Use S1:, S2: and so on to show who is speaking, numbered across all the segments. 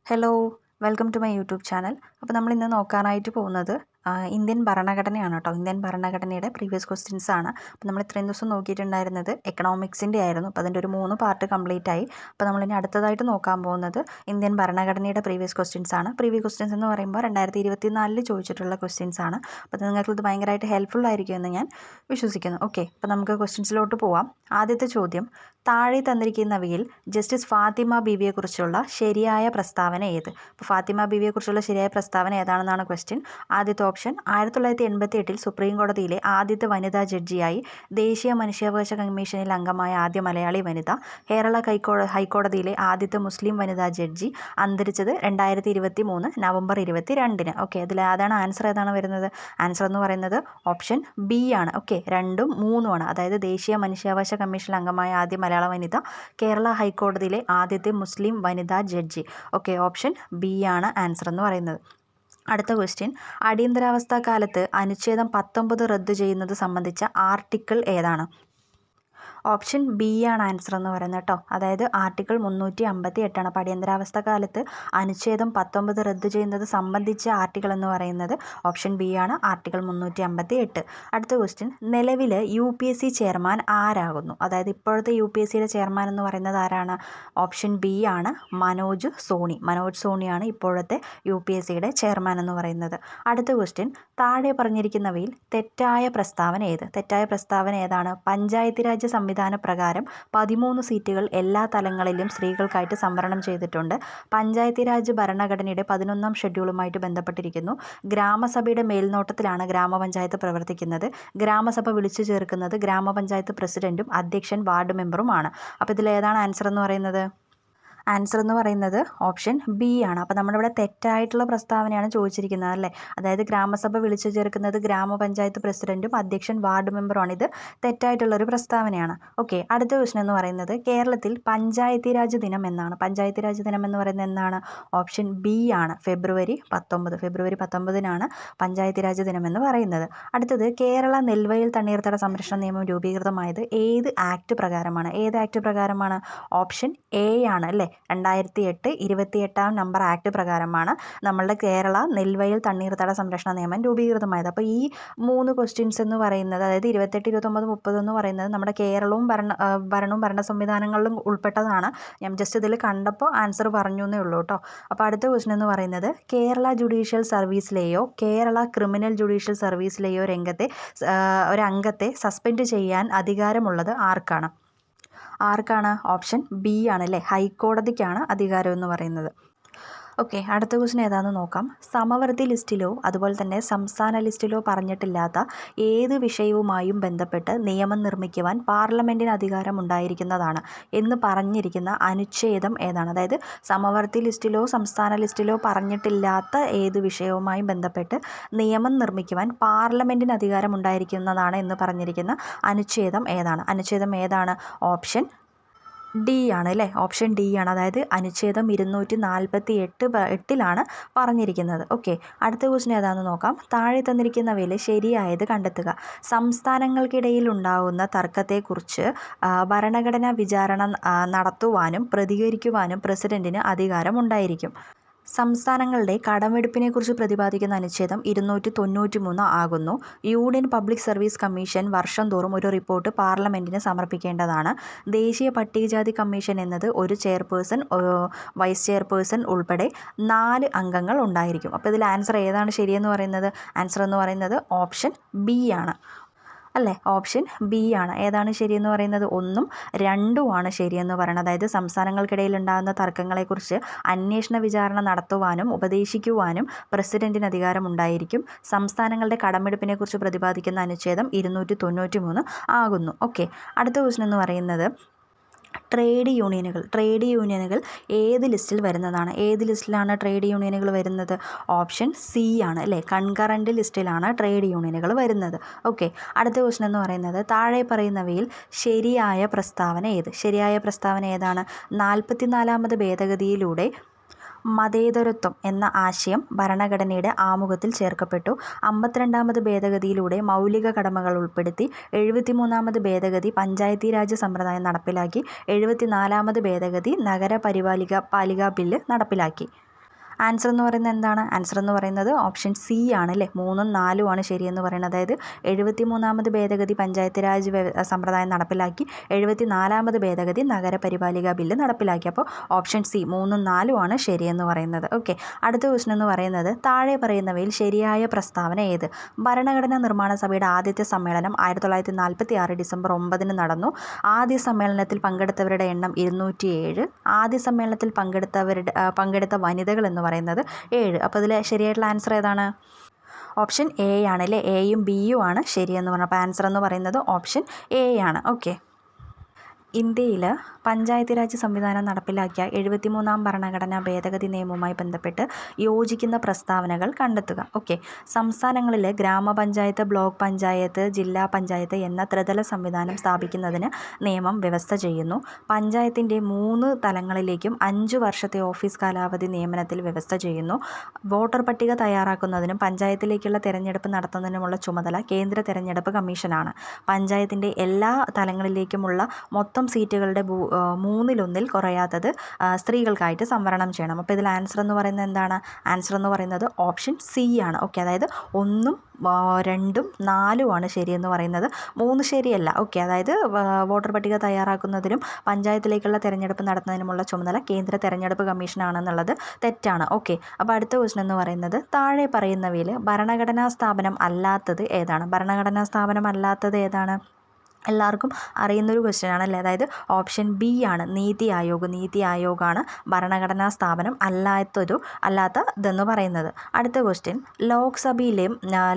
S1: Hello, welcome to my YouTube channel. അപ്പോൾ നമ്മൾ ഇന്ന് നോക്കാനായിട്ട് പോകുന്നത് ഇന്ത്യൻ ഭരണഘടനയാണ് കേട്ടോ. ഇന്ത്യൻ ഭരണഘടനയുടെ പ്രീവിയസ് ക്വസ്റ്റ്യൻസ് ആണ്. അപ്പോൾ നമ്മൾ ഇത്രയും ദിവസം നോക്കിയിട്ടുണ്ടായിരുന്നത് എക്കണോമിക്സിൻ്റെ ആയിരുന്നു. അപ്പോൾ അതിൻ്റെ ഒരു 3 പാർട്ട് കംപ്ലീറ്റ് ആയി. അപ്പോൾ നമ്മളിനി അടുത്തതായിട്ട് നോക്കാൻ പോകുന്നത് ഇന്ത്യൻ ഭരണഘടനയുടെ പ്രീവിയസ് ക്വസ്റ്റ്യൻസ് ആണ്. പ്രീവിയസ് ക്വസ്റ്റ്യൻസ് എന്ന് പറയുമ്പോൾ 2024 ചോദിച്ചിട്ടുള്ള ക്വസ്റ്റ്യൻസ് ആണ്. അപ്പോൾ നിങ്ങൾക്കിത് ഭയങ്കരമായിട്ട് ഹെൽപ്ഫുൾ ആയിരിക്കുമെന്ന് ഞാൻ വിശ്വസിക്കുന്നു. ഓക്കെ, അപ്പോൾ നമുക്ക് ക്വസ്റ്റ്യൻസിലോട്ട് പോവാം. ആദ്യത്തെ ചോദ്യം, താഴെ തന്നിരിക്കുന്നവയിൽ ജസ്റ്റിസ് ഫാത്തിമ ബീവിയെക്കുറിച്ചുള്ള ശരിയായ പ്രസ്താവന ഏത്? അപ്പോൾ ഫാത്തിമ ബീവിയെക്കുറിച്ചുള്ള ശരിയായ പ്രസ്താവന ഏതാണെന്നാണ് ക്വസ്റ്റ്യൻ. ആദ്യത്തെ ഓപ്ഷൻ, 1988 സുപ്രീം കോടതിയിലെ ആദ്യത്തെ വനിതാ ജഡ്ജിയായി ദേശീയ മനുഷ്യാവകാശ കമ്മീഷനിൽ അംഗമായ ആദ്യ മലയാളി വനിത. കേരള ഹൈക്കോടതിയിലെ ആദ്യത്തെ മുസ്ലിം വനിതാ ജഡ്ജി. അന്തരിച്ചത് 2023 നവംബർ 22-ന്. ഓക്കെ, അതിൽ ഏതാണ് ആൻസർ? ഏതാണ് വരുന്നത്? ആൻസർ എന്ന് പറയുന്നത് ഓപ്ഷൻ ബി ആണ്. ഓക്കെ, 2ഉം 3ഉം ആണ്. അതായത് ദേശീയ മനുഷ്യാവകാശ കമ്മീഷനിൽ അംഗമായ ആദ്യ മലയാള വനിത, കേരള ഹൈക്കോടതിയിലെ ആദ്യത്തെ മുസ്ലിം വനിതാ ജഡ്ജി. ഓക്കെ, ഓപ്ഷൻ ബി ആണ് ആൻസർ എന്ന് പറയുന്നത്. അടുത്ത ക്വസ്റ്റ്യൻ, അടിയന്തരാവസ്ഥ കാലത്ത് അനുച്ഛേദം 19 റദ്ദു ചെയ്യുന്നത് സംബന്ധിച്ച ആർട്ടിക്കിൾ ഏതാണ്? ഓപ്ഷൻ ബി ആണ് ആൻസർ എന്ന് പറയുന്നത് കേട്ടോ. അതായത് ആർട്ടിക്കിൾ 358 ആണ്. അപ്പോൾ അടിയന്തരാവസ്ഥ കാലത്ത് അനുച്ഛേദം 19 റദ്ദു ചെയ്യുന്നത് സംബന്ധിച്ച ആർട്ടിക്കിൾ എന്ന് പറയുന്നത് ഓപ്ഷൻ ബി ആണ്, ആർട്ടിക്കിൾ 358. അടുത്ത ക്വസ്റ്റ്യൻ, നിലവിൽ UPSC ചെയർമാൻ ആരാകുന്നു? അതായത് ഇപ്പോഴത്തെ UPSCയുടെ ചെയർമാൻ എന്ന് പറയുന്നത് ആരാണ്? ഓപ്ഷൻ ബി ആണ്, മനോജ് സോണി. മനോജ് സോണിയാണ് ഇപ്പോഴത്തെ UPSCയുടെ ചെയർമാൻ എന്ന് പറയുന്നത്. അടുത്ത ക്വസ്റ്റ്യൻ, താഴെ പറഞ്ഞിരിക്കുന്നവയിൽ തെറ്റായ പ്രസ്താവന ഏത്? തെറ്റായ പ്രസ്താവന ഏതാണ്? പഞ്ചായത്ത് രാജ് സംവിധാന പ്രകാരം 13 സീറ്റുകൾ എല്ലാ തലങ്ങളിലും സ്ത്രീകൾക്കായിട്ട് സംവരണം ചെയ്തിട്ടുണ്ട്. പഞ്ചായത്ത് രാജ് ഭരണഘടനയുടെ 11ാം ഷെഡ്യൂളുമായിട്ട് ബന്ധപ്പെട്ടിരിക്കുന്നു. ഗ്രാമസഭയുടെ മേൽനോട്ടത്തിലാണ് ഗ്രാമപഞ്ചായത്ത് പ്രവർത്തിക്കുന്നത്. ഗ്രാമസഭ വിളിച്ചു ചേർക്കുന്നത് ഗ്രാമപഞ്ചായത്ത് പ്രസിഡന്റും അധ്യക്ഷൻ വാർഡ് മെമ്പറുമാണ്. അപ്പോൾ ഇതിൽ ഏതാണ് ആൻസർ എന്ന് പറയുന്നത്? ആൻസർ എന്ന് പറയുന്നത് ഓപ്ഷൻ ബി ആണ്. അപ്പോൾ നമ്മളിവിടെ തെറ്റായിട്ടുള്ള പ്രസ്താവനയാണ് ചോദിച്ചിരിക്കുന്നത് അല്ലേ. അതായത് ഗ്രാമസഭ വിളിച്ചു ചേർക്കുന്നത് ഗ്രാമപഞ്ചായത്ത് പ്രസിഡന്റും അധ്യക്ഷൻ വാർഡ് മെമ്പറുമാണ്. ഇത് തെറ്റായിട്ടുള്ളൊരു പ്രസ്താവനയാണ്. ഓക്കെ, അടുത്ത ക്വസ്റ്റൻ എന്ന് പറയുന്നത്, കേരളത്തിൽ പഞ്ചായത്തി രാജ് ദിനം എന്നാണ്? പഞ്ചായത്തി രാജ് ദിനം എന്ന് പറയുന്നത് എന്നാണ്? ഓപ്ഷൻ ബി ആണ്, ഫെബ്രുവരി 19. ഫെബ്രുവരി 19-നാണ് പഞ്ചായത്തി രാജ് ദിനം എന്ന് പറയുന്നത്. അടുത്തത്, കേരള നെൽവയൽ തണ്ണീർത്തട സംരക്ഷണ നിയമം രൂപീകൃതമായത് ഏത് ആക്ട് പ്രകാരമാണ്? ഏത് ആക്ട് പ്രകാരമാണ്? ഓപ്ഷൻ എ ആണ് അല്ലേ. 2008 28-ാം നമ്പർ ആക്ട് പ്രകാരമാണ് നമ്മളുടെ കേരള നെൽവയൽ തണ്ണീർത്തട സംരക്ഷണ നിയമം രൂപീകൃതമായത്. അപ്പോൾ ഈ 3 ക്വസ്റ്റ്യൻസ് എന്ന് പറയുന്നത്, അതായത് 28, 29, 30 എന്ന് പറയുന്നത് നമ്മുടെ കേരളവും ഭരണവും ഭരണ സംവിധാനങ്ങളിലും ഉൾപ്പെട്ടതാണ്. ഞാൻ ജസ്റ്റ് ഇതിൽ കണ്ടപ്പോൾ ആൻസർ പറഞ്ഞു എന്നേ ഉള്ളൂ കേട്ടോ. അപ്പോൾ അടുത്ത ക്വസ്റ്റ്യൻ എന്ന് പറയുന്നത്, കേരള ജുഡീഷ്യൽ സർവീസിലെയോ കേരള ക്രിമിനൽ ജുഡീഷ്യൽ സർവീസിലെയോ ഒരു അംഗത്തെ സസ്പെൻഡ് ചെയ്യാൻ അധികാരമുള്ളത് ആർക്കാണ്? ആർക്കാണ്? ഓപ്ഷൻ ബി ആണ് അല്ലേ, ഹൈക്കോടതിക്കാണ് അധികാരം എന്ന് പറയുന്നത്. ഓക്കെ, അടുത്ത ക്വസ്റ്റ്യൻ ഏതാണെന്ന് നോക്കാം. സമവർത്തി ലിസ്റ്റിലോ അതുപോലെ തന്നെ സംസ്ഥാന ലിസ്റ്റിലോ പറഞ്ഞിട്ടില്ലാത്ത ഏത് വിഷയവുമായും ബന്ധപ്പെട്ട് നിയമം നിർമ്മിക്കുവാൻ പാർലമെൻറ്റിന് അധികാരം ഉണ്ടായിരിക്കുന്നതാണ് എന്ന് പറഞ്ഞിരിക്കുന്ന അനുച്ഛേദം ഏതാണ്? അതായത് സമവർത്തി ലിസ്റ്റിലോ സംസ്ഥാന ലിസ്റ്റിലോ പറഞ്ഞിട്ടില്ലാത്ത ഏത് വിഷയവുമായും ബന്ധപ്പെട്ട് നിയമം നിർമ്മിക്കുവാൻ പാർലമെൻറ്റിന് അധികാരം ഉണ്ടായിരിക്കുന്നതാണ് എന്ന് പറഞ്ഞിരിക്കുന്ന അനുച്ഛേദം ഏതാണ്? അനുച്ഛേദം ഏതാണ്? ഓപ്ഷൻ ഡി ആണ് അല്ലേ. ഓപ്ഷൻ ഡി ആണ്. അതായത് അനുച്ഛേദം 248-ലാണ് പറഞ്ഞിരിക്കുന്നത്. ഓക്കെ, അടുത്ത ക്വസ്റ്റ്യൻ ഏതാണെന്ന് നോക്കാം. താഴെ തന്നിരിക്കുന്നവയിൽ ശരിയായത് കണ്ടെത്തുക. സംസ്ഥാനങ്ങൾക്കിടയിൽ ഉണ്ടാകുന്ന തർക്കത്തെക്കുറിച്ച് ഭരണഘടനാ വിചാരണ നടത്തുവാനും പ്രതികരിക്കുവാനും പ്രസിഡന്റിന് അധികാരമുണ്ടായിരിക്കും. സംസ്ഥാനങ്ങളുടെ കടമെടുപ്പിനെക്കുറിച്ച് പ്രതിപാദിക്കുന്ന അനുച്ഛേദം 293 ആകുന്നു. യൂണിയൻ പബ്ലിക് സർവീസ് കമ്മീഷൻ വർഷം തോറും ഒരു റിപ്പോർട്ട് പാർലമെൻറ്റിന് സമർപ്പിക്കേണ്ടതാണ്. ദേശീയ പട്ടികജാതി കമ്മീഷൻ എന്നത് ഒരു ചെയർപേഴ്സൺ, വൈസ് ചെയർപേഴ്സൺ ഉൾപ്പെടെ 4 അംഗങ്ങൾ ഉണ്ടായിരിക്കും. അപ്പോൾ ഇതിൽ ആൻസർ ഏതാണ് ശരിയെന്ന് പറയുന്നത്? ആൻസർ എന്ന് പറയുന്നത് ഓപ്ഷൻ ബി ആണ് അല്ലേ. ഓപ്ഷൻ ബി ആണ്. ഏതാണ് ശരിയെന്ന് പറയുന്നത്? 1ഉം 2ഉം ആണ് ശരിയെന്ന് പറയുന്നത്. അതായത് സംസ്ഥാനങ്ങൾക്കിടയിൽ ഉണ്ടാകുന്ന തർക്കങ്ങളെക്കുറിച്ച് അന്വേഷണ വിചാരണ നടത്തുവാനും ഉപദേശിക്കുവാനും പ്രസിഡന്റിന് അധികാരമുണ്ടായിരിക്കും. സംസ്ഥാനങ്ങളുടെ കടമെടുപ്പിനെക്കുറിച്ച് പ്രതിപാദിക്കുന്ന അനുച്ഛേദം 293 ആകുന്നു. ഓക്കെ, അടുത്ത ക്വസ്റ്റ്യൻ എന്ന് പറയുന്നത്, ട്രേഡ് യൂണിയനുകൾ ഏത് ലിസ്റ്റിൽ വരുന്നതാണ്? ഏത് ലിസ്റ്റിലാണ് ട്രേഡ് യൂണിയനുകൾ വരുന്നത്? ഓപ്ഷൻ സി ആണ് അല്ലേ. കൺകറൻറ്റ് ലിസ്റ്റിലാണ് ട്രേഡ് യൂണിയനുകൾ വരുന്നത്. ഓക്കെ, അടുത്ത ക്വസ്റ്റ്യൻ എന്ന് പറയുന്നത്, താഴെ പറയുന്നവയിൽ ശരിയായ പ്രസ്താവന ഏത്? ശരിയായ പ്രസ്താവന ഏതാണ്? 44ാമത് ഭേദഗതിയിലൂടെ മതേതരത്വം എന്ന ആശയം ഭരണഘടനയുടെ ആമുഖത്തിൽ ചേർക്കപ്പെട്ടു. 52ാമത് ഭേദഗതിയിലൂടെ മൗലിക കടമകൾ ഉൾപ്പെടുത്തി. 73ാമത് ഭേദഗതി പഞ്ചായത്തി രാജ് സമ്പ്രദായം നടപ്പിലാക്കി. 74ാമത് ഭേദഗതി നഗരപാലിക ബില്ല് നടപ്പിലാക്കി. ആൻസർ എന്ന് പറയുന്നത് എന്താണ്? ആൻസർ എന്ന് പറയുന്നത് ഓപ്ഷൻ സി ആണ് അല്ലേ. 3ഉം 4ഉം ആണ് ശരിയെന്ന് പറയുന്നത്. അതായത് 73ാമത് ഭേദഗതി പഞ്ചായത്ത് രാജ് സമ്പ്രദായം നടപ്പിലാക്കി, 74ാമത് ഭേദഗതി നഗരപരിപാലിക ബില്ല് നടപ്പിലാക്കി. അപ്പോൾ ഓപ്ഷൻ സി 3ഉം 4ഉം ആണ് ശരിയെന്ന് പറയുന്നത്. ഓക്കെ, അടുത്ത ക്വസ്റ്റൻ എന്ന് പറയുന്നത് താഴെ പറയുന്നവയിൽ ശരിയായ പ്രസ്താവന ഏത്? ഭരണഘടനാ നിർമ്മാണ സഭയുടെ ആദ്യത്തെ സമ്മേളനം 1946 ഡിസംബർ 9 നടന്നു. ആദ്യ സമ്മേളനത്തിൽ പങ്കെടുത്തവരുടെ എണ്ണം 207. ആദ്യ സമ്മേളനത്തിൽ പങ്കെടുത്ത വനിതകൾ എന്ന് പറയുന്നത് 7. അപ്പോൾ ഇതിൽ ശരിയായിട്ടുള്ള ആൻസർ ഏതാണ്? ഓപ്ഷൻ എ ആണ് അല്ലേ. എയും ബിയും ആണ് ശരിയെന്ന് പറഞ്ഞത്. അപ്പോൾ ആൻസർ എന്ന് പറയുന്നത് ഓപ്ഷൻ എ ആണ്. ഓക്കെ, ഇന്ത്യയിൽ പഞ്ചായത്ത് രാജ് സംവിധാനം നടപ്പിലാക്കിയ 73ാം ഭരണഘടനാ ഭേദഗതി നിയമവുമായി ബന്ധപ്പെട്ട് യോജിക്കുന്ന പ്രസ്താവനകൾ കണ്ടെത്തുക. ഓക്കെ, സംസ്ഥാനങ്ങളിലെ ഗ്രാമപഞ്ചായത്ത്, ബ്ലോക്ക് പഞ്ചായത്ത്, ജില്ലാ പഞ്ചായത്ത് എന്ന ത്രിതല സംവിധാനം സ്ഥാപിക്കുന്നതിന് നിയമം വ്യവസ്ഥ ചെയ്യുന്നു. പഞ്ചായത്തിൻ്റെ 3 തലങ്ങളിലേക്കും 5 വർഷത്തെ ഓഫീസ് കാലാവധി നിയമനത്തിൽ വ്യവസ്ഥ ചെയ്യുന്നു. വോട്ടർ പട്ടിക തയ്യാറാക്കുന്നതിനും പഞ്ചായത്തിലേക്കുള്ള തെരഞ്ഞെടുപ്പ് നടത്തുന്നതിനുമുള്ള ചുമതല കേന്ദ്ര തെരഞ്ഞെടുപ്പ് കമ്മീഷനാണ്. പഞ്ചായത്തിൻ്റെ എല്ലാ തലങ്ങളിലേക്കുമുള്ള മൊത്തം സീറ്റുകളുടെ 1/3 കുറയാത്തത് സ്ത്രീകൾക്കായിട്ട് സംവരണം ചെയ്യണം. അപ്പോൾ ഇതിൽ ആൻസർ എന്ന് പറയുന്നത് എന്താണ്? ആൻസർ എന്ന് പറയുന്നത് ഓപ്ഷൻ സി ആണ്. ഓക്കെ, അതായത് 1ഉം 2ഉം 4ഉം ആണ് ശരിയെന്ന് പറയുന്നത്. 3 ശരിയല്ല. ഓക്കെ, അതായത് വോട്ടർ പട്ടിക തയ്യാറാക്കുന്നതിനും പഞ്ചായത്തിലേക്കുള്ള തെരഞ്ഞെടുപ്പ് നടത്തുന്നതിനുമുള്ള ചുമതല കേന്ദ്ര തെരഞ്ഞെടുപ്പ് കമ്മീഷനാണെന്നുള്ളത് തെറ്റാണ്. ഓക്കെ, അപ്പോൾ അടുത്ത ക്വസ്റ്റൻ എന്ന് പറയുന്നത് താഴെ പറയുന്നവയിൽ ഭരണഘടനാ സ്ഥാപനം അല്ലാത്തത് ഏതാണ്? ഭരണഘടനാ സ്ഥാപനം അല്ലാത്തത് ഏതാണ്? എല്ലാവർക്കും അറിയുന്നൊരു ക്വസ്റ്റ്യൻ ആണല്ലേ. അതായത് ഓപ്ഷൻ ബി ആണ് നീതി ആയോഗ്. നീതി ആയോഗാണ് ഭരണഘടനാ സ്ഥാപനം അല്ലാത്തതെന്ന് പറയുന്നത്. അടുത്ത ക്വസ്റ്റ്യൻ,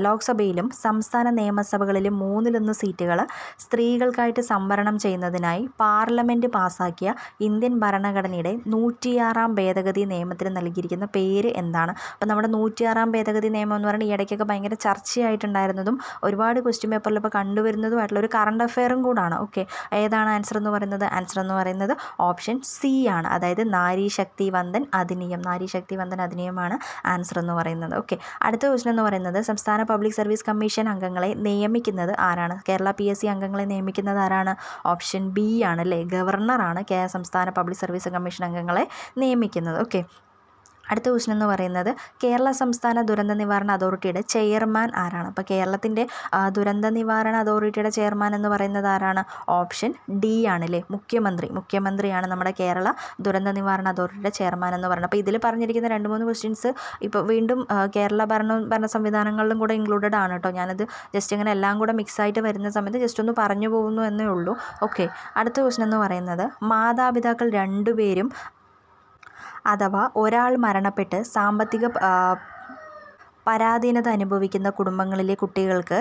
S1: ലോക്സഭയിലും സംസ്ഥാന നിയമസഭകളിലും 1/3 സീറ്റുകൾ സ്ത്രീകൾക്കായിട്ട് സംവരണം ചെയ്യുന്നതിനായി പാർലമെൻറ്റ് പാസാക്കിയ ഇന്ത്യൻ ഭരണഘടനയുടെ 106ാം ഭേദഗതി നിയമത്തിന് നൽകിയിരിക്കുന്ന പേര് എന്താണ്? അപ്പോൾ നമ്മുടെ 106ാം ഭേദഗതി നിയമം എന്ന് പറയുന്നത് ഈ ഇടയ്ക്കൊക്കെ ഭയങ്കര ചർച്ചയായിട്ടുണ്ടായിരുന്നതും ഒരുപാട് ക്വസ്റ്റ്യൻ പേപ്പറിലിപ്പോൾ കണ്ടുവരുന്നതുമായിട്ടുള്ള ഒരു കറണ്ട് അഫെയറും കൂടാണ്. ഓക്കെ, ഏതാണ് ആൻസർ എന്ന് പറയുന്നത്? ആൻസർ എന്ന് പറയുന്നത് ഓപ്ഷൻ സി ആണ്. അതായത് നാരി ശക്തി വന്ദൻ അധിനിയമാണ് ആൻസർ എന്ന് പറയുന്നത്. ഓക്കെ, അടുത്ത ക്വസ്റ്റൻ എന്ന് പറയുന്നത് സംസ്ഥാന പബ്ലിക് സർവീസ് കമ്മീഷൻ അംഗങ്ങളെ നിയമിക്കുന്നത് ആരാണ്? കേരള PSC അംഗങ്ങളെ നിയമിക്കുന്നത് ആരാണ്? ഓപ്ഷൻ ബി ആണ് അല്ലേ. ഗവർണറാണ് സംസ്ഥാന പബ്ലിക് സർവീസ് കമ്മീഷൻ അംഗങ്ങളെ നിയമിക്കുന്നത്. ഓക്കെ, അടുത്ത ക്വസ്റ്റൻ എന്ന് പറയുന്നത് കേരള സംസ്ഥാന ദുരന്ത നിവാരണ അതോറിറ്റിയുടെ ചെയർമാൻ ആരാണ്? അപ്പോൾ കേരളത്തിൻ്റെ ദുരന്ത നിവാരണ അതോറിറ്റിയുടെ ചെയർമാൻ എന്ന് പറയുന്നത് ആരാണ്? ഓപ്ഷൻ ഡി ആണ് അല്ലേ. മുഖ്യമന്ത്രിയാണ് നമ്മുടെ കേരള ദുരന്ത നിവാരണ അതോറിറ്റിയുടെ ചെയർമാൻ എന്ന് പറയുന്നത്. അപ്പോൾ ഇതിൽ പറഞ്ഞിരിക്കുന്ന 2-3 ക്വസ്റ്റ്യൻസ് ഇപ്പോൾ വീണ്ടും കേരള ഭരണ സംവിധാനങ്ങളിലും കൂടെ ഇൻക്ലൂഡഡ് ആണ് കേട്ടോ. ഞാനത് ജസ്റ്റ് ഇങ്ങനെ എല്ലാം കൂടെ മിക്സായിട്ട് വരുന്ന സമയത്ത് ജസ്റ്റ് ഒന്ന് പറഞ്ഞു പോകുന്നു എന്നേ ഉള്ളൂ. ഓക്കെ, അടുത്ത ക്വസ്റ്റൻ എന്ന് പറയുന്നത് മാതാപിതാക്കൾ 2 പേരും അഥവാ ഒരാൾ മരണപ്പെട്ട് സാമ്പത്തിക പരാധീനത അനുഭവിക്കുന്ന കുടുംബങ്ങളിലെ കുട്ടികൾക്ക്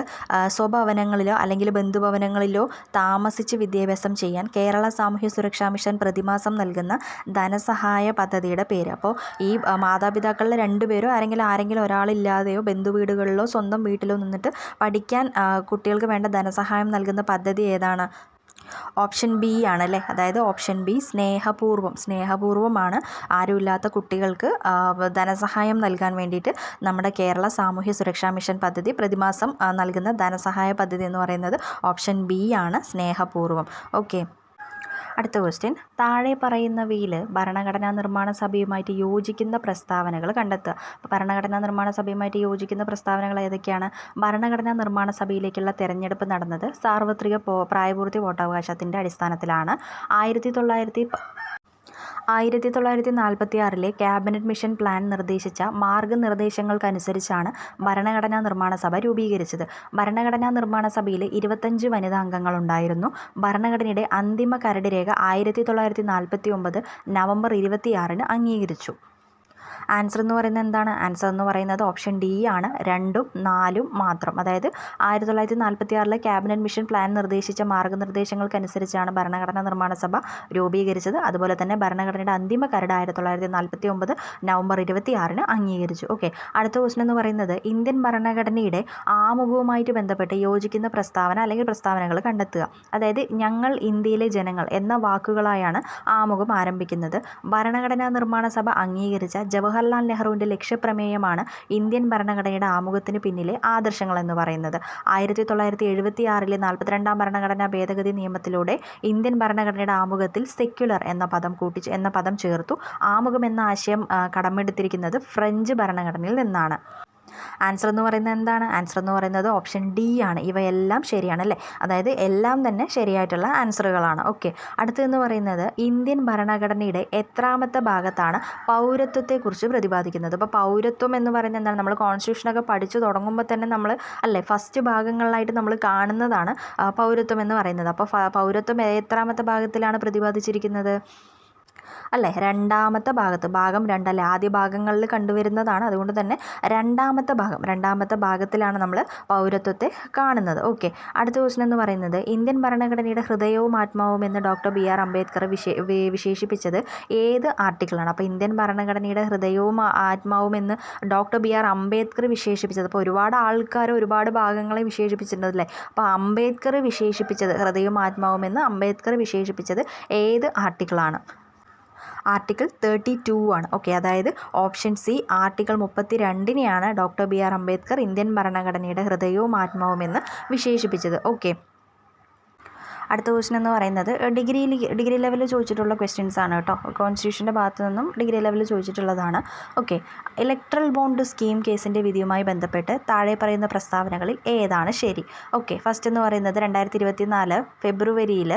S1: സ്വഭവനങ്ങളിലോ അല്ലെങ്കിൽ ബന്ധുഭവനങ്ങളിലോ താമസിച്ച് വിദ്യാഭ്യാസം ചെയ്യാൻ കേരള സാമൂഹ്യ സുരക്ഷാ മിഷൻ പ്രതിമാസം നൽകുന്ന ധനസഹായ പദ്ധതിയുടെ പേര്. അപ്പോൾ ഈ മാതാപിതാക്കളിൽ 2 പേരോ ആരെങ്കിലും ഒരാളില്ലാതെയോ ബന്ധുവീടുകളിലോ സ്വന്തം വീട്ടിലോ നിന്നിട്ട് പഠിക്കാൻ കുട്ടികൾക്ക് വേണ്ട ധനസഹായം നൽകുന്ന പദ്ധതി ഏതാണ്? ഓപ്ഷൻ ബി ആണല്ലേ. അതായത് ഓപ്ഷൻ ബി സ്നേഹപൂർവ്വമാണ് ആരുമില്ലാത്ത കുട്ടികൾക്ക് ധനസഹായം നൽകാൻ വേണ്ടിയിട്ട് നമ്മുടെ കേരള സാമൂഹ്യ സുരക്ഷാ മിഷൻ പദ്ധതി പ്രതിമാസം നൽകുന്ന ധനസഹായ പദ്ധതി എന്ന് പറയുന്നത് ഓപ്ഷൻ ബി ആണ്, സ്നേഹപൂർവ്വം. ഓക്കെ, അടുത്ത ക്വസ്റ്റ്യൻ, താഴെ പറയുന്നവയിൽ ഭരണഘടനാ നിർമ്മാണ സഭയുമായിട്ട് യോജിക്കുന്ന പ്രസ്താവനകൾ കണ്ടെത്തുക. അപ്പോൾ ഭരണഘടനാ നിർമ്മാണ സഭയുമായിട്ട് യോജിക്കുന്ന പ്രസ്താവനകൾ ഏതൊക്കെയാണ്? ഭരണഘടനാ നിർമ്മാണ സഭയിലേക്കുള്ള തെരഞ്ഞെടുപ്പ് നടന്നത് സാർവത്രിക പ്രായപൂർത്തി വോട്ടവകാശത്തിൻ്റെ അടിസ്ഥാനത്തിലാണ്. 1946 ക്യാബിനറ്റ് മിഷൻ പ്ലാൻ നിർദ്ദേശിച്ച മാർഗനിർദ്ദേശങ്ങൾക്കനുസരിച്ചാണ് ഭരണഘടനാ നിർമ്മാണ സഭ രൂപീകരിച്ചത്. ഭരണഘടനാ നിർമ്മാണ സഭയിൽ 25 വനിതാ അംഗങ്ങളുണ്ടായിരുന്നു. ഭരണഘടനയുടെ അന്തിമ കരട് രേഖ 1949 നവംബർ 26 അംഗീകരിച്ചു. ആൻസർ എന്ന് പറയുന്നത് എന്താണ്? ആൻസർ എന്ന് പറയുന്നത് ഓപ്ഷൻ ഡി ആണ്, 2ഉം 4ഉം മാത്രം. അതായത് 1946 ക്യാബിനറ്റ് മിഷൻ പ്ലാൻ നിർദ്ദേശിച്ച മാർഗനിർദ്ദേശങ്ങൾക്കനുസരിച്ചാണ് ഭരണഘടനാ നിർമ്മാണ സഭ രൂപീകരിച്ചത്. അതുപോലെ തന്നെ ഭരണഘടനയുടെ അന്തിമ കരട് 1949 നവംബർ 26 അംഗീകരിച്ചു. ഓക്കെ, അടുത്ത ക്വസ്റ്റൻ എന്ന് പറയുന്നത് ഇന്ത്യൻ ഭരണഘടനയുടെ ആമുഖവുമായിട്ട് ബന്ധപ്പെട്ട് യോജിക്കുന്ന പ്രസ്താവന അല്ലെങ്കിൽ പ്രസ്താവനകൾ കണ്ടെത്തുക. അതായത് ഞങ്ങൾ ഇന്ത്യയിലെ ജനങ്ങൾ എന്ന വാക്കുകളായാണ് ആമുഖം ആരംഭിക്കുന്നത്. ഭരണഘടനാ നിർമ്മാണ സഭ അംഗീകരിച്ച ജവഹർലാൽ ജവഹർലാൽ നെഹ്റുവിൻ്റെ ലക്ഷ്യപ്രമേയമാണ് ഇന്ത്യൻ ഭരണഘടനയുടെ ആമുഖത്തിന് പിന്നിലെ ആദർശങ്ങൾ എന്ന് പറയുന്നത്. 1976 42-ാം ഭരണഘടനാ ഭേദഗതി നിയമത്തിലൂടെ ഇന്ത്യൻ ഭരണഘടനയുടെ ആമുഖത്തിൽ സെക്യുലർ എന്ന പദം ചേർത്തു. ആമുഖം എന്ന ആശയം കടമെടുത്തിരിക്കുന്നത് ഫ്രഞ്ച് ഭരണഘടനയിൽ നിന്നാണ്. ആൻസർ എന്ന് പറയുന്നത് എന്താണ്? ആൻസർ എന്ന് പറയുന്നത് ഓപ്ഷൻ ഡി ആണ്. ഇവയെല്ലാം ശരിയാണ് അല്ലേ? അതായത് എല്ലാം തന്നെ ശരിയായിട്ടുള്ള ആൻസറുകളാണ്. ഓക്കെ, അടുത്തതെന്ന് പറയുന്നത് ഇന്ത്യൻ ഭരണഘടനയുടെ എത്രാമത്തെ ഭാഗത്താണ് പൗരത്വത്തെക്കുറിച്ച് പ്രതിപാദിക്കുന്നത്? അപ്പോൾ പൗരത്വം എന്ന് പറയുന്നത് എന്താണ്? നമ്മൾ കോൺസ്റ്റിറ്റ്യൂഷനൊക്കെ പഠിച്ചു തുടങ്ങുമ്പോൾ തന്നെ നമ്മൾ അല്ലേ ഫസ്റ്റ് ഭാഗങ്ങളിലായിട്ട് നമ്മൾ കാണുന്നതാണ് പൗരത്വം എന്ന് പറയുന്നത്. അപ്പോൾ പൗരത്വം എത്രാമത്തെ ഭാഗത്തിലാണ് പ്രതിപാദിച്ചിരിക്കുന്നത്? അല്ലേ, രണ്ടാമത്തെ ഭാഗത്ത്. ഭാഗം 2 അല്ലേ, ആദ്യ ഭാഗങ്ങളിൽ കണ്ടുവരുന്നതാണ്. അതുകൊണ്ട് തന്നെ രണ്ടാമത്തെ ഭാഗത്തിലാണ് നമ്മൾ പൗരത്വത്തെ കാണുന്നത്. ഓക്കെ, അടുത്ത ക്വസ്റ്റൻ എന്ന് പറയുന്നത് ഇന്ത്യൻ ഭരണഘടനയുടെ ഹൃദയവും ആത്മാവും എന്ന് ഡോക്ടർ BR അംബേദ്കർ വിശേഷിപ്പിച്ചത് ഏത് ആർട്ടിക്കിളാണ്? അപ്പോൾ ഇന്ത്യൻ ഭരണഘടനയുടെ ഹൃദയവും ആത്മാവും എന്ന് ഡോക്ടർ BR അംബേദ്കർ വിശേഷിപ്പിച്ചത്, അപ്പോൾ ഒരുപാട് ആൾക്കാർ ഒരുപാട് ഭാഗങ്ങളെ വിശേഷിപ്പിച്ചിട്ടുണ്ട് അല്ലേ? അപ്പോൾ അംബേദ്കർ വിശേഷിപ്പിച്ചത് ഹൃദയവും ആത്മാവും എന്ന് അംബേദ്കർ വിശേഷിപ്പിച്ചത് ഏത് ആർട്ടിക്കിളാണ്? ആർട്ടിക്കിൾ 32 ആണ്. ഓക്കെ, അതായത് ഓപ്ഷൻ സി ആർട്ടിക്കിൾ 32നെയാണ് ഡോക്ടർ BR അംബേദ്കർ ഇന്ത്യൻ ഭരണഘടനയുടെ ഹൃദയവും ആത്മാവും എന്ന് വിശേഷിപ്പിച്ചത്. ഓക്കെ, അടുത്ത ക്വസ്റ്റൻ എന്ന് പറയുന്നത് ഡിഗ്രി ലെവലിൽ ചോദിച്ചിട്ടുള്ള ക്വസ്റ്റ്യൻസ് ആണ് കേട്ടോ. കോൺസ്റ്റിറ്റ്യൂഷൻ്റെ ഭാഗത്തു നിന്നും ഡിഗ്രി ലെവലിൽ ചോദിച്ചിട്ടുള്ളതാണ്. ഓക്കെ, ഇലക്ട്രൽ ബോണ്ട് സ്കീം കേസിൻ്റെ വിധിയുമായി ബന്ധപ്പെട്ട് താഴെ പറയുന്ന പ്രസ്താവനകളിൽ ഏതാണ് ശരി? ഓക്കെ, ഫസ്റ്റ് എന്ന് പറയുന്നത് 2024 ഫെബ്രുവരിയിൽ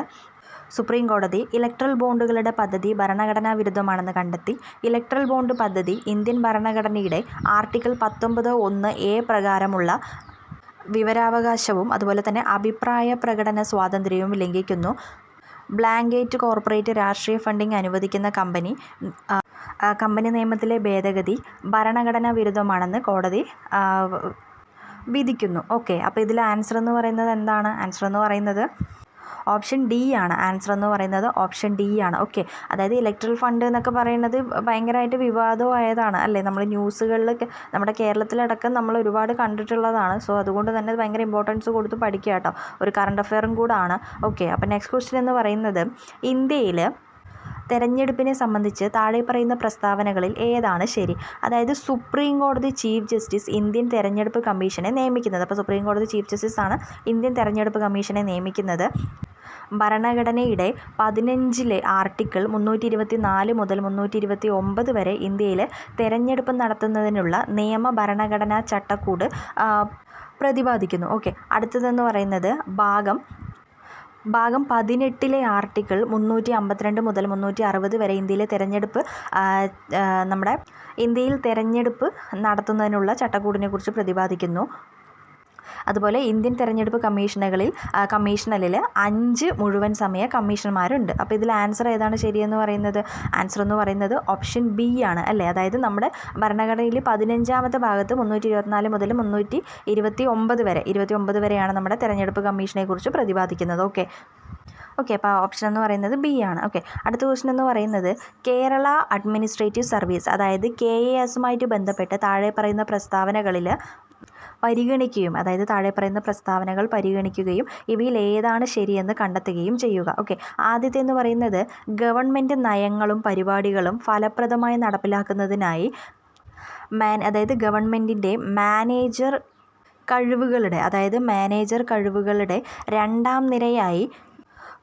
S1: സുപ്രീം കോടതി ഇലക്ട്രൽ ബോണ്ടുകളുടെ പദ്ധതി ഭരണഘടനാ വിരുദ്ധമാണെന്ന് കണ്ടെത്തി. ഇലക്ട്രൽ ബോണ്ട് പദ്ധതി ഇന്ത്യൻ ഭരണഘടനയുടെ ആർട്ടിക്കിൾ 19(1)(a) പ്രകാരമുള്ള വിവരാവകാശവും അതുപോലെ തന്നെ അഭിപ്രായ പ്രകടന സ്വാതന്ത്ര്യവും ലംഘിക്കുന്നു. ബ്ലാങ്കറ്റ് കോർപ്പറേറ്റ് രാഷ്ട്രീയ ഫണ്ടിംഗ് അനുവദിക്കുന്ന കമ്പനി നിയമത്തിലെ ഭേദഗതി ഭരണഘടനാ വിരുദ്ധമാണെന്ന് കോടതി വിധിക്കുന്നു. ഓക്കെ, അപ്പോൾ ഇതിൽ ആൻസർ എന്ന് പറയുന്നത് എന്താണ്? ആൻസർ എന്ന് പറയുന്നത് ഓപ്ഷൻ ഡി ആണ്. ആൻസർ എന്ന് പറയുന്നത് ഓപ്ഷൻ ഡി ആണ്. ഓക്കെ, അതായത് ഇലക്ട്രൽ ഫണ്ട് എന്നൊക്കെ പറയുന്നത് ഭയങ്കരമായിട്ട് വിവാദമായതാണ് അല്ലേ? നമ്മൾ ന്യൂസുകളിലൊക്കെ നമ്മുടെ കേരളത്തിലടക്കം നമ്മൾ ഒരുപാട് കണ്ടിട്ടുള്ളതാണ്. സോ അതുകൊണ്ട് തന്നെ ഭയങ്കര ഇമ്പോർട്ടൻസ് കൊടുത്ത് പഠിക്കുക കേട്ടോ. ഒരു കറണ്ട് അഫെയറും കൂടാണ്. ഓക്കെ, അപ്പോൾ നെക്സ്റ്റ് ക്വസ്റ്റ്യൻ എന്ന് പറയുന്നത് ഇന്ത്യയിൽ തെരഞ്ഞെടുപ്പിനെ സംബന്ധിച്ച് താഴെ പറയുന്ന പ്രസ്താവനകളിൽ ഏതാണ് ശരി? അതായത് സുപ്രീം കോടതി ചീഫ് ജസ്റ്റിസ് ഇന്ത്യൻ തെരഞ്ഞെടുപ്പ് കമ്മീഷനെ നിയമിക്കുന്നത്. അപ്പോൾ സുപ്രീം കോടതി ചീഫ് ജസ്റ്റിസ് ആണ് ഇന്ത്യൻ തെരഞ്ഞെടുപ്പ് കമ്മീഷനെ നിയമിക്കുന്നത്. ഭരണഘടനയുടെ 15 ആർട്ടിക്കിൾ 324 മുതൽ 329 വരെ ഇന്ത്യയിൽ തെരഞ്ഞെടുപ്പ് നടത്തുന്നതിനുള്ള നിയമ ഭരണഘടനാ ചട്ടക്കൂട് പ്രതിപാദിക്കുന്നു. ഓക്കെ, അടുത്തതെന്ന് പറയുന്നത് ഭാഗം 18 ആർട്ടിക്കിൾ 352 മുതൽ 360 വരെ ഇന്ത്യയിൽ തെരഞ്ഞെടുപ്പ് നടത്തുന്നതിനുള്ള ചട്ടക്കൂടിനെ കുറിച്ച് പ്രതിപാദിക്കുന്നു. അതുപോലെ ഇന്ത്യൻ തെരഞ്ഞെടുപ്പ് കമ്മീഷനിൽ 5 മുഴുവൻ സമയ കമ്മീഷണർമാരുണ്ട്. അപ്പോൾ ഇതിൽ ആൻസർ ഏതാണ് ശരിയെന്ന് പറയുന്നത്? ആൻസർ എന്ന് പറയുന്നത് ഓപ്ഷൻ ബി ആണ് അല്ലേ? അതായത് നമ്മുടെ ഭരണഘടനയിൽ 15ാമത്തെ ഭാഗത്ത് 324 മുതൽ 329 വരെയാണ് നമ്മുടെ തെരഞ്ഞെടുപ്പ് കമ്മീഷനെ കുറിച്ച് പ്രതിപാദിക്കുന്നത്. ഓക്കെ, അപ്പോൾ ഓപ്ഷൻ എന്ന് പറയുന്നത് ബി ആണ്. ഓക്കെ, അടുത്ത ക്വസ്റ്റൻ എന്ന് പറയുന്നത് കേരള അഡ്മിനിസ്ട്രേറ്റീവ് സർവീസ് അതായത് KASമായിട്ട് ബന്ധപ്പെട്ട് താഴെ പറയുന്ന പ്രസ്താവനകൾ പരിഗണിക്കുകയും ഇവയിൽ ഏതാണ് ശരിയെന്ന് കണ്ടെത്തുകയും ചെയ്യുക. ഓക്കെ, ആദ്യത്തെ എന്ന് പറയുന്നത് ഗവൺമെൻറ് നയങ്ങളും പരിപാടികളും ഫലപ്രദമായി നടപ്പിലാക്കുന്നതിനായി അതായത് ഗവൺമെൻറ്റിൻ്റെ മാനേജർ കഴിവുകളുടെ രണ്ടാം നിരയായി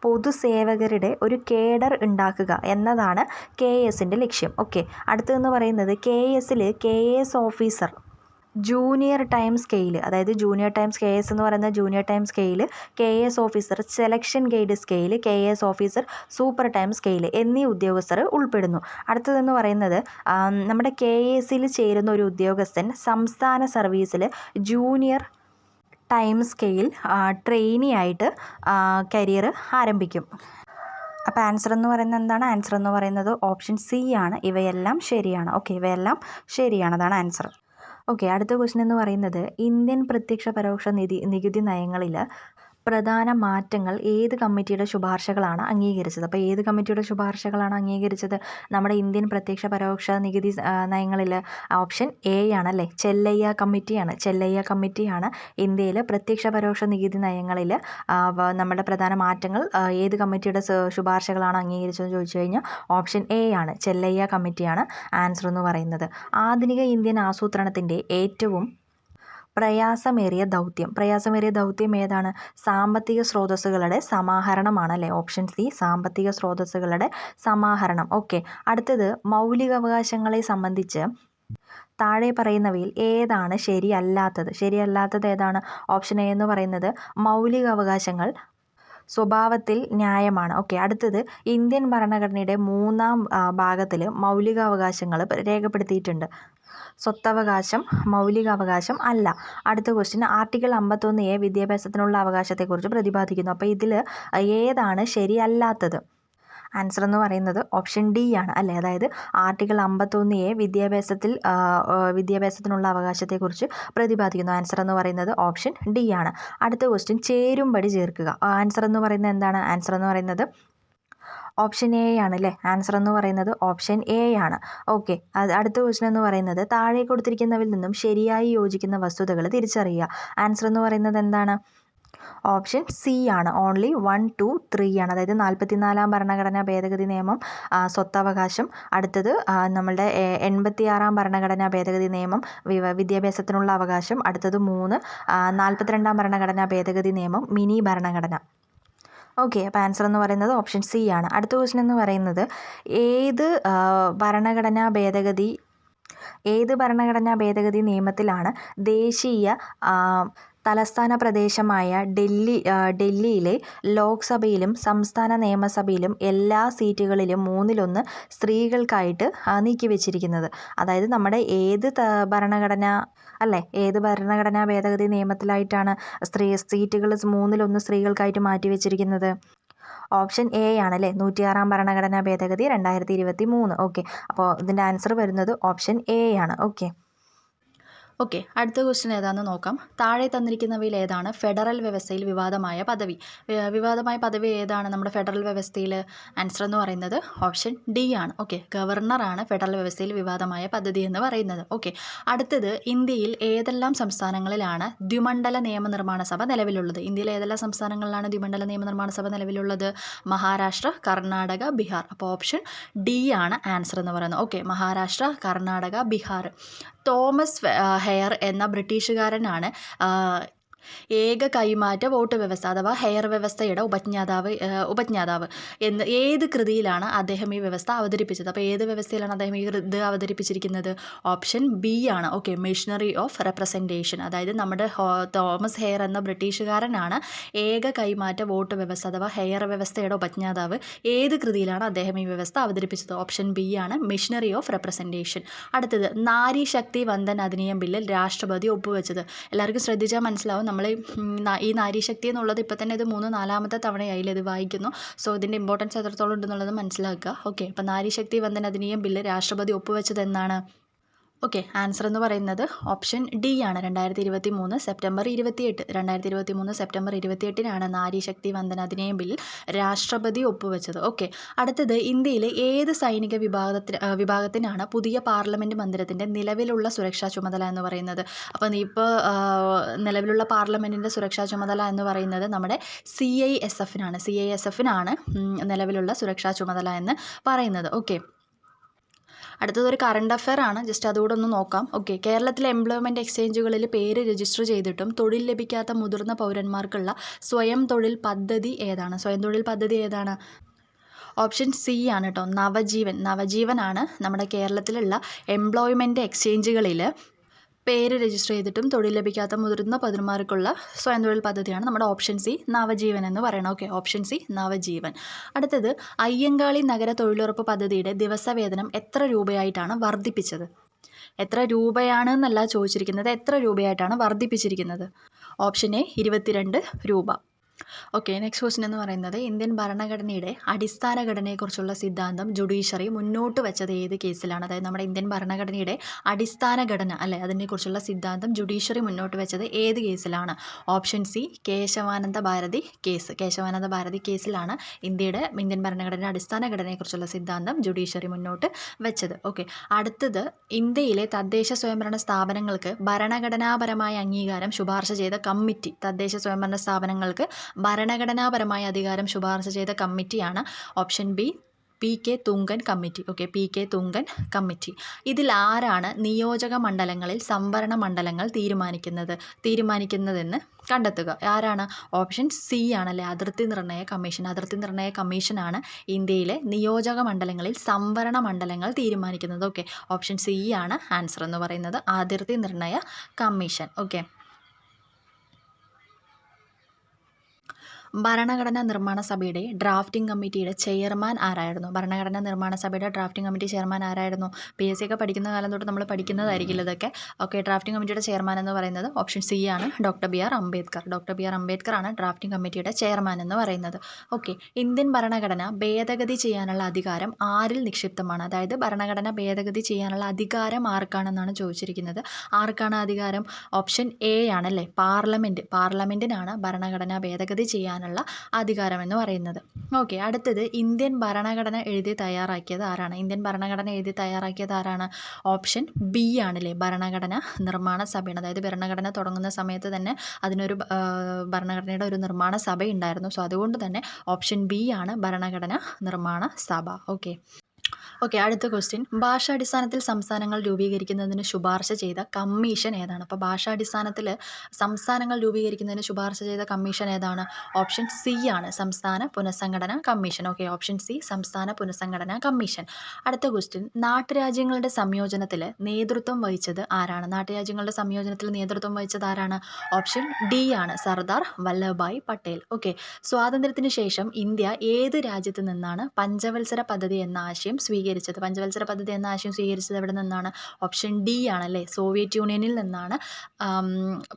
S1: പൊതുസേവകരുടെ ഒരു കേഡർ ഉണ്ടാക്കുക എന്നതാണ് KASൻ്റെ ലക്ഷ്യം. ഓക്കെ, അടുത്തതെന്ന് പറയുന്നത് KASൽ KAS officer junior time scale അതായത് KAS എന്ന് പറയുന്ന junior time scale, KAS officer selection guide scale, KAS officer super time scale എന്നീ ഉദ്യോഗസ്ഥർ ഉൾപ്പെടുന്നു. അടുത്തതെന്ന് പറയുന്നത് നമ്മുടെ KASൽ ചേരുന്ന ഒരു ഉദ്യോഗസ്ഥൻ സംസ്ഥാന സർവീസിൽ ജൂനിയർ ടൈം സ്കെയിൽ ട്രെയിനി ആയിട്ട് കരിയർ ആരംഭിക്കും. അപ്പോൾ ആൻസർ എന്ന് പറയുന്നത് എന്താണ്? ആൻസർ എന്ന് പറയുന്നത് ഓപ്ഷൻ സി ആണ്. ഇവയെല്ലാം ശരിയാണ്. ഓക്കെ, ഇവയെല്ലാം ശരിയാണ്. അതാണ് ആൻസർ. ഓക്കെ, അടുത്ത ക്വസ്റ്റൻ എന്ന് പറയുന്നത് ഇന്ത്യൻ പ്രത്യക്ഷ പരോക്ഷ നികുതി നയങ്ങളിൽ പ്രധാന മാറ്റങ്ങൾ ഏത് കമ്മിറ്റിയുടെ ശുപാർശകളാണ് അംഗീകരിച്ചത്? അപ്പോൾ ഏത് കമ്മിറ്റിയുടെ ശുപാർശകളാണ് അംഗീകരിച്ചത്? നമ്മുടെ ഇന്ത്യൻ പ്രത്യക്ഷ പരോക്ഷ നികുതി നയങ്ങളിൽ ഓപ്ഷൻ എ ആണല്ലേ, ചെല്ലയ്യ കമ്മിറ്റിയാണ്. ചെല്ലയ്യ കമ്മിറ്റിയാണ് ഇന്ത്യയിൽ പ്രത്യക്ഷ പരോക്ഷ നികുതി നയങ്ങളിൽ നമ്മുടെ പ്രധാന മാറ്റങ്ങൾ ഏത് കമ്മിറ്റിയുടെ ശുപാർശകളാണ് അംഗീകരിച്ചതെന്ന് ചോദിച്ചു കഴിഞ്ഞാൽ ഓപ്ഷൻ എ ആണ്, ചെല്ലയ്യ കമ്മിറ്റിയാണ് ആൻസർ എന്ന് പറയുന്നത്. ആധുനിക ഇന്ത്യൻ ആസൂത്രണത്തിൻ്റെ ഏറ്റവും പ്രയാസമേറിയ ദൗത്യം ഏതാണ്? സാമ്പത്തിക സ്രോതസ്സുകളുടെ സമാഹരണമാണ് അല്ലേ, ഓപ്ഷൻ സി, സാമ്പത്തിക സ്രോതസ്സുകളുടെ സമാഹരണം. ഓക്കെ, അടുത്തത് മൗലികാവകാശങ്ങളെ സംബന്ധിച്ച് താഴെ പറയുന്നവയിൽ ഏതാണ് ശരിയല്ലാത്തത് ഏതാണ്? ഓപ്ഷൻ എ എന്ന് പറയുന്നത് മൗലികാവകാശങ്ങൾ സ്വഭാവത്തിൽ ന്യായമാണ്. ഓക്കെ, അടുത്തത് ഇന്ത്യൻ ഭരണഘടനയുടെ 3-ാം ഭാഗത്തിൽ മൗലികാവകാശങ്ങൾ രേഖപ്പെടുത്തിയിട്ടുണ്ട്. സ്വത്തവകാശം മൗലികാവകാശം അല്ല. അടുത്ത ക്വസ്റ്റ്യൻ, ആർട്ടിക്കിൾ 51A വിദ്യാഭ്യാസത്തിനുള്ള അവകാശത്തെക്കുറിച്ച് പ്രതിപാദിക്കുന്നു. അപ്പോൾ ഇതിൽ ഏതാണ് ശരിയല്ലാത്തത്? ആൻസർ എന്ന് പറയുന്നത് ഓപ്ഷൻ ഡി ആണ് അല്ലേ, അതായത് ആർട്ടിക്കിൾ 51A വിദ്യാഭ്യാസത്തിനുള്ള അവകാശത്തെക്കുറിച്ച് പ്രതിപാദിക്കുന്നു. ആൻസർ എന്ന് പറയുന്നത് ഓപ്ഷൻ ഡി ആണ്. അടുത്ത ക്വസ്റ്റ്യൻ, ചേരുംപടി ചേർക്കുക. ആൻസർ എന്ന് പറയുന്നത് എന്താണ്? ആൻസർ എന്ന് പറയുന്നത് ഓപ്ഷൻ എ ആണ് അല്ലേ, ആൻസർ എന്ന് പറയുന്നത് ഓപ്ഷൻ എ ആണ്. ഓക്കെ, അടുത്ത ക്വസ്റ്റ്യൻ എന്ന് പറയുന്നത് താഴെ കൊടുത്തിരിക്കുന്നവയിൽ നിന്നും ശരിയായി യോജിക്കുന്ന വസ്തുതകൾ തിരിച്ചറിയുക. ആൻസർ എന്ന് പറയുന്നത് എന്താണ്? ഓപ്ഷൻ സി ആണ്, ഓൺലി 1, 2, 3 ആണ്. അതായത് 44-ാം ഭരണഘടനാ ഭേദഗതി നിയമം സ്വത്തവകാശം, അടുത്തത് നമ്മളുടെ 86-ാം ഭരണഘടനാ ഭേദഗതി നിയമം വിദ്യാഭ്യാസത്തിനുള്ള അവകാശം, അടുത്തത് 3 42-ാം ഭരണഘടനാ ഭേദഗതി നിയമം മിനി ഭരണഘടന. ഓക്കെ, അപ്പോൾ ആൻസർ എന്ന് പറയുന്നത് ഓപ്ഷൻ സി ആണ്. അടുത്ത ക്വസ്റ്റ്യൻ എന്ന് പറയുന്നത് ഏത് ഭരണഘടനാ ഭേദഗതി നിയമത്തിലാണ് ദേശീയ തലസ്ഥാന പ്രദേശമായ ഡൽഹിയിലെ ലോക്സഭയിലും സംസ്ഥാന നിയമസഭയിലും എല്ലാ സീറ്റുകളിലും 1/3 സ്ത്രീകൾക്കായിട്ട് നീക്കിവെച്ചിരിക്കുന്നത്? അതായത് നമ്മുടെ ഏത് ഭരണഘടനാ ഭേദഗതി നിയമത്തിലായിട്ടാണ് സീറ്റുകൾ 1/3 സ്ത്രീകൾക്കായിട്ട് മാറ്റിവെച്ചിരിക്കുന്നത്? ഓപ്ഷൻ എ ആണല്ലേ, 106-ാം ഭരണഘടനാ ഭേദഗതി 2023. ഓക്കെ, അപ്പോൾ ഇതിൻ്റെ ആൻസർ വരുന്നത് ഓപ്ഷൻ എ ആണ്. ഓക്കെ, അടുത്ത ക്വസ്റ്റ്യൻ ഏതാണെന്ന് നോക്കാം. താഴെ തന്നിരിക്കുന്നവയിൽ ഏതാണ് ഫെഡറൽ വ്യവസ്ഥയിൽ വിവാദമായ പദവി ഏതാണ് നമ്മുടെ ഫെഡറൽ വ്യവസ്ഥയിൽ? ആൻസർ എന്ന് പറയുന്നത് ഓപ്ഷൻ ഡി ആണ്. ഓക്കെ, ഗവർണറാണ് ഫെഡറൽ വ്യവസ്ഥയിൽ വിവാദമായ പദ്ധതി എന്ന് പറയുന്നത്. ഓക്കെ, അടുത്തത്, ഇന്ത്യയിൽ ഏതെല്ലാം സംസ്ഥാനങ്ങളിലാണ് ദ്വിമണ്ഡല നിയമനിർമ്മാണ സഭ നിലവിലുള്ളത്? ഇന്ത്യയിലെ ഏതെല്ലാം സംസ്ഥാനങ്ങളിലാണ് ദ്വിമണ്ഡല നിയമനിർമ്മാണ സഭ നിലവിലുള്ളത്? മഹാരാഷ്ട്ര, കർണാടക, ബീഹാർ. അപ്പോൾ ഓപ്ഷൻ ഡി ആണ് ആൻസർ എന്ന് പറയുന്നത്. Okay, Maharashtra, Karnataka, Bihar. Thomas hair എന്ന ബ്രിട്ടീഷുകാരനാണ് ഏക കൈമാറ്റ വോട്ട് വ്യവസ്ഥ അഥവാ ഹെയർ വ്യവസ്ഥയുടെ ഉപജ്ഞാതാവ് എന്ന് ഏത് കൃതിയിലാണ് അദ്ദേഹം ഈ വ്യവസ്ഥ അവതരിപ്പിച്ചത്? അപ്പോൾ ഏത് വ്യവസ്ഥയിലാണ് അദ്ദേഹം ഇത് അവതരിപ്പിച്ചിരിക്കുന്നത്? ഓപ്ഷൻ ബി ആണ്. Okay, missionary of representation. അതായത് നമ്മുടെ തോമസ് ഹെയർ എന്ന ബ്രിട്ടീഷുകാരനാണ് ഏക കൈമാറ്റ വോട്ട് വ്യവസ്ഥ അഥവാ ഹെയർ വ്യവസ്ഥയുടെ ഉപജ്ഞാതാവ്. ഏത് കൃതിയിലാണ് അദ്ദേഹം ഈ വ്യവസ്ഥ അവതരിപ്പിച്ചത്? ഓപ്ഷൻ ബി ആണ്, മിഷണറി ഓഫ് റെപ്രസെൻറ്റേഷൻ. അടുത്തത്, നാരി ശക്തി വന്ദൻ അധിനിയം ബില്ലിൽ രാഷ്ട്രപതി ഒപ്പുവെച്ചത്? എല്ലാവർക്കും ശ്രദ്ധിച്ചാൽ മനസ്സിലാവും, നമ്മൾ ഈ നാരീശക്തി എന്നുള്ളത് ഇപ്പോൾ തന്നെ ഇത് 3-4-ാമത്തെ തവണയായില്ലേ ഇത് വായിക്കുന്നു. സോ ഇതിൻ്റെ ഇമ്പോർട്ടൻസ് എത്രത്തോളം ഉണ്ടെന്നുള്ളത് മനസ്സിലാക്കുക. ഓക്കെ, അപ്പോൾ നാരീശക്തി വന്ദൻ അധിനിയം ബില്ല് രാഷ്ട്രപതി ഒപ്പുവെച്ചത് എന്നാണ്? ഓക്കെ, ആൻസർ എന്ന് പറയുന്നത് ഓപ്ഷൻ ഡി ആണ്, 2023 സെപ്റ്റംബർ 28-നാണ് നാരീശക്തി വന്ദന അധിനിയം ബിൽ രാഷ്ട്രപതി ഒപ്പുവെച്ചത്. ഓക്കെ, അടുത്തത്, ഇന്ത്യയിലെ ഏത് സൈനിക വിഭാഗത്തിനാണ് പുതിയ പാർലമെൻറ്റ് മന്ദിരത്തിൻ്റെ നിലവിലുള്ള സുരക്ഷാ ചുമതല എന്ന് പറയുന്നത്? അപ്പോൾ നിലവിലുള്ള പാർലമെൻറ്റിൻ്റെ സുരക്ഷാ ചുമതല എന്ന് പറയുന്നത് നമ്മുടെ CISF-നാണ് നിലവിലുള്ള സുരക്ഷാ ചുമതല എന്ന് പറയുന്നത്. ഓക്കെ, അടുത്തതൊരു കറണ്ട് അഫെയർ ആണ്, ജസ്റ്റ് അതുകൂടെ ഒന്ന് നോക്കാം. ഓക്കെ, കേരളത്തിലെ എംപ്ലോയ്മെൻറ്റ് എക്സ്ചേഞ്ചുകളിൽ പേര് രജിസ്റ്റർ ചെയ്തിട്ടും തൊഴിൽ ലഭിക്കാത്ത മുതിർന്ന പൗരന്മാർക്കുള്ള സ്വയം തൊഴിൽ പദ്ധതി ഏതാണ്? ഓപ്ഷൻ സി ആണ് കേട്ടോ, നവജീവനാണ് നമ്മുടെ കേരളത്തിലുള്ള എംപ്ലോയ്മെൻറ്റ് എക്സ്ചേഞ്ചുകളിൽ പേര് രജിസ്റ്റർ ചെയ്തിട്ടും തൊഴിൽ ലഭിക്കാത്ത മുതിർന്ന പൗരന്മാർക്കുള്ള സ്വയം തൊഴിൽ പദ്ധതിയാണ് നമ്മുടെ ഓപ്ഷൻ സി, നവജീവൻ എന്ന് പറയണം. Okay, option C, Navajeevan. അടുത്തത്, അയ്യങ്കാളി നഗര തൊഴിലുറപ്പ് പദ്ധതിയുടെ ദിവസവേതനം എത്ര രൂപയായിട്ടാണ് വർദ്ധിപ്പിച്ചത്? എത്ര രൂപയാണ് എന്നല്ല ചോദിച്ചിരിക്കുന്നത്, എത്ര രൂപയായിട്ടാണ് വർദ്ധിപ്പിച്ചിരിക്കുന്നത്? ഓപ്ഷൻ എ 22 രൂപ. ഓക്കെ, നെക്സ്റ്റ് ക്വസ്റ്റ്യൻ എന്ന് പറയുന്നത് ഇന്ത്യൻ ഭരണഘടനയുടെ അടിസ്ഥാന ഘടനയെക്കുറിച്ചുള്ള സിദ്ധാന്തം ജുഡീഷ്യറി മുന്നോട്ട് വെച്ചത് ഏത് കേസിലാണ്? അതായത് നമ്മുടെ ഇന്ത്യൻ ഭരണഘടനയുടെ അടിസ്ഥാന ഘടന അല്ലേ, അതിനെക്കുറിച്ചുള്ള സിദ്ധാന്തം ജുഡീഷ്യറി മുന്നോട്ട് വെച്ചത് ഏത് കേസിലാണ്? Option C Kesavananda Bharati case. Kesavananda Bharati കേസിലാണ് ഇന്ത്യൻ ഭരണഘടനയുടെ അടിസ്ഥാന ഘടനയെക്കുറിച്ചുള്ള സിദ്ധാന്തം ജുഡീഷ്യറി മുന്നോട്ട് വെച്ചത്. ഓക്കെ, അടുത്തത് ഇന്ത്യയിലെ തദ്ദേശ സ്വയംഭരണ സ്ഥാപനങ്ങൾക്ക് ഭരണഘടനാപരമായ അംഗീകാരം ശുപാർശ ചെയ്ത കമ്മിറ്റി. തദ്ദേശ സ്വയംഭരണ സ്ഥാപനങ്ങൾക്ക് ഭരണഘടനാപരമായ അധികാരം ശുപാർശ ചെയ്ത കമ്മിറ്റിയാണ് option B P K. Thungon committee. Okay, P K. Thungon committee. ഇതിൽ ആരാണ് നിയോജക മണ്ഡലങ്ങളിൽ സംവരണ മണ്ഡലങ്ങൾ തീരുമാനിക്കുന്നതെന്ന് കണ്ടെത്തുക? ആരാണ്? ഓപ്ഷൻ സി ആണല്ലേ, അതിർത്തി നിർണയ കമ്മീഷൻ. അതിർത്തി നിർണയ കമ്മീഷനാണ് ഇന്ത്യയിലെ നിയോജക മണ്ഡലങ്ങളിൽ സംവരണ മണ്ഡലങ്ങൾ തീരുമാനിക്കുന്നത്. ഓക്കെ, ഓപ്ഷൻ സി ആണ് ആൻസർ എന്ന് പറയുന്നത്, അതിർത്തി നിർണയ കമ്മീഷൻ. ഓക്കെ, ഭരണഘടനാ നിർമ്മാണ സഭയുടെ ഡ്രാഫ്റ്റിംഗ് കമ്മിറ്റിയുടെ ചെയർമാൻ ആരായിരുന്നു? ഭരണഘടനാ നിർമ്മാണ സഭയുടെ ഡ്രാഫ്റ്റിംഗ് കമ്മിറ്റി ചെയർമാൻ ആരായിരുന്നു? PSC ഒക്കെ പഠിക്കുന്ന കാലം തൊട്ട് നമ്മൾ പഠിക്കുന്നതായിരിക്കില്ല ഇതൊക്കെ. ഓക്കെ, ഡ്രാഫ്റ്റിംഗ് കമ്മിറ്റിയുടെ ചെയർമാൻ എന്ന് പറയുന്നത് ഓപ്ഷൻ സി ആണ്, doctor B R Ambedkar. Doctor B R Ambedkar ആണ് ഡ്രാഫ്റ്റിംഗ് കമ്മിറ്റിയുടെ ചെയർമാൻ എന്ന് പറയുന്നത്. ഓക്കെ, ഇന്ത്യൻ ഭരണഘടന ഭേദഗതി ചെയ്യാനുള്ള അധികാരം ആരിൽ നിക്ഷിപ്തമാണ്? അതായത് ഭരണഘടന ഭേദഗതി ചെയ്യാനുള്ള അധികാരം ആർക്കാണെന്നാണ് ചോദിച്ചിരിക്കുന്നത്. ആർക്കാണ് അധികാരം? ഓപ്ഷൻ എ ആണല്ലേ, പാർലമെൻറ്റിനാണ് ഭരണഘടന ഭേദഗതി ചെയ്യാനുള്ള അധികാരം എന്ന് പറയുന്നത്. ഓക്കെ, അടുത്തത് ഇന്ത്യൻ ഭരണഘടന എഴുതി തയ്യാറാക്കിയത് ആരാണ്? ഇന്ത്യൻ ഭരണഘടന എഴുതി തയ്യാറാക്കിയത് ആരാണ്? ഓപ്ഷൻ ബി ആണല്ലേ, ഭരണഘടന നിർമ്മാണ സഭയാണ്. അതായത് ഭരണഘടന തുടങ്ങുന്ന സമയത്ത് തന്നെ അതിനൊരു ഭരണഘടനയുടെ ഒരു നിർമ്മാണ സഭ ഉണ്ടായിരുന്നു. സോ അതുകൊണ്ട് തന്നെ ഓപ്ഷൻ ബി ആണ് ഭരണഘടന നിർമ്മാണ സഭ. ഓക്കെ, അടുത്ത ക്വസ്റ്റ്യൻ, ഭാഷാടിസ്ഥാനത്തിൽ സംസ്ഥാനങ്ങൾ രൂപീകരിക്കുന്നതിന് ശുപാർശ ചെയ്ത കമ്മീഷൻ ഏതാണ്? അപ്പോൾ ഭാഷാടിസ്ഥാനത്തിൽ സംസ്ഥാനങ്ങൾ രൂപീകരിക്കുന്നതിന് ശുപാർശ ചെയ്ത കമ്മീഷൻ ഏതാണ്? ഓപ്ഷൻ സി ആണ്, സംസ്ഥാന പുനഃസംഘടനാ കമ്മീഷൻ. ഓക്കെ, ഓപ്ഷൻ സി സംസ്ഥാന പുനഃസംഘടനാ കമ്മീഷൻ. അടുത്ത ക്വസ്റ്റ്യൻ, നാട്ടുരാജ്യങ്ങളുടെ സംയോജനത്തിൽ നേതൃത്വം വഹിച്ചത് ആരാണ്? നാട്ടുരാജ്യങ്ങളുടെ സംയോജനത്തിൽ നേതൃത്വം വഹിച്ചത് ആരാണ്? ഓപ്ഷൻ ഡി ആണ്, സർദാർ വല്ലഭായ് പട്ടേൽ. ഓക്കെ, സ്വാതന്ത്ര്യത്തിന് ശേഷം ഇന്ത്യ ഏത് രാജ്യത്ത് നിന്നാണ് പഞ്ചവത്സര പദ്ധതി എന്ന ആശയം സ്വീകരിച്ചത്? പഞ്ചവത്സര പദ്ധതി എന്ന ആശയം സ്വീകരിച്ചത് എവിടെ നിന്നാണ്? ഓപ്ഷൻ ഡി ആണല്ലേ, സോവിയറ്റ് യൂണിയനിൽ നിന്നാണ്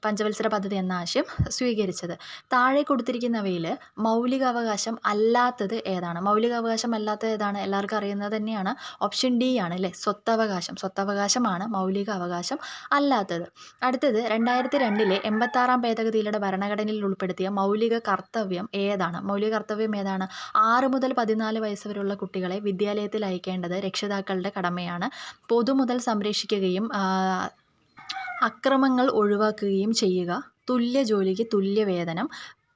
S1: പഞ്ചവത്സര പദ്ധതി എന്ന ആശയം സ്വീകരിച്ചത്. താഴെ കൊടുത്തിരിക്കുന്നവയിൽ മൗലികാവകാശം അല്ലാത്തത് ഏതാണ്? മൗലികാവകാശം അല്ലാത്തത് ഏതാണ്? എല്ലാവർക്കും അറിയുന്നത് തന്നെയാണ്, ഓപ്ഷൻ ഡി ആണല്ലേ, സ്വത്തവകാശമാണ് മൗലിക അവകാശം അല്ലാത്തത്. അടുത്തത് 2002 86 ഭേദഗതിയിലൂടെ ഭരണഘടനയിൽ ഉൾപ്പെടുത്തിയ മൗലിക കർത്തവ്യം ഏതാണ്? 6 മുതൽ 14 വയസ്സ് വരെയുള്ള കുട്ടികളെ വിദ്യാലയത്തിൽ അയക്കേണ്ടത് രക്ഷിതാക്കളുടെ കടമയാണ്. പൊതുമുതൽ സംരക്ഷിക്കുകയും അക്രമങ്ങൾ ഒഴിവാക്കുകയും ചെയ്യുക, തുല്യ ജോലിക്ക് തുല്യ വേതനം,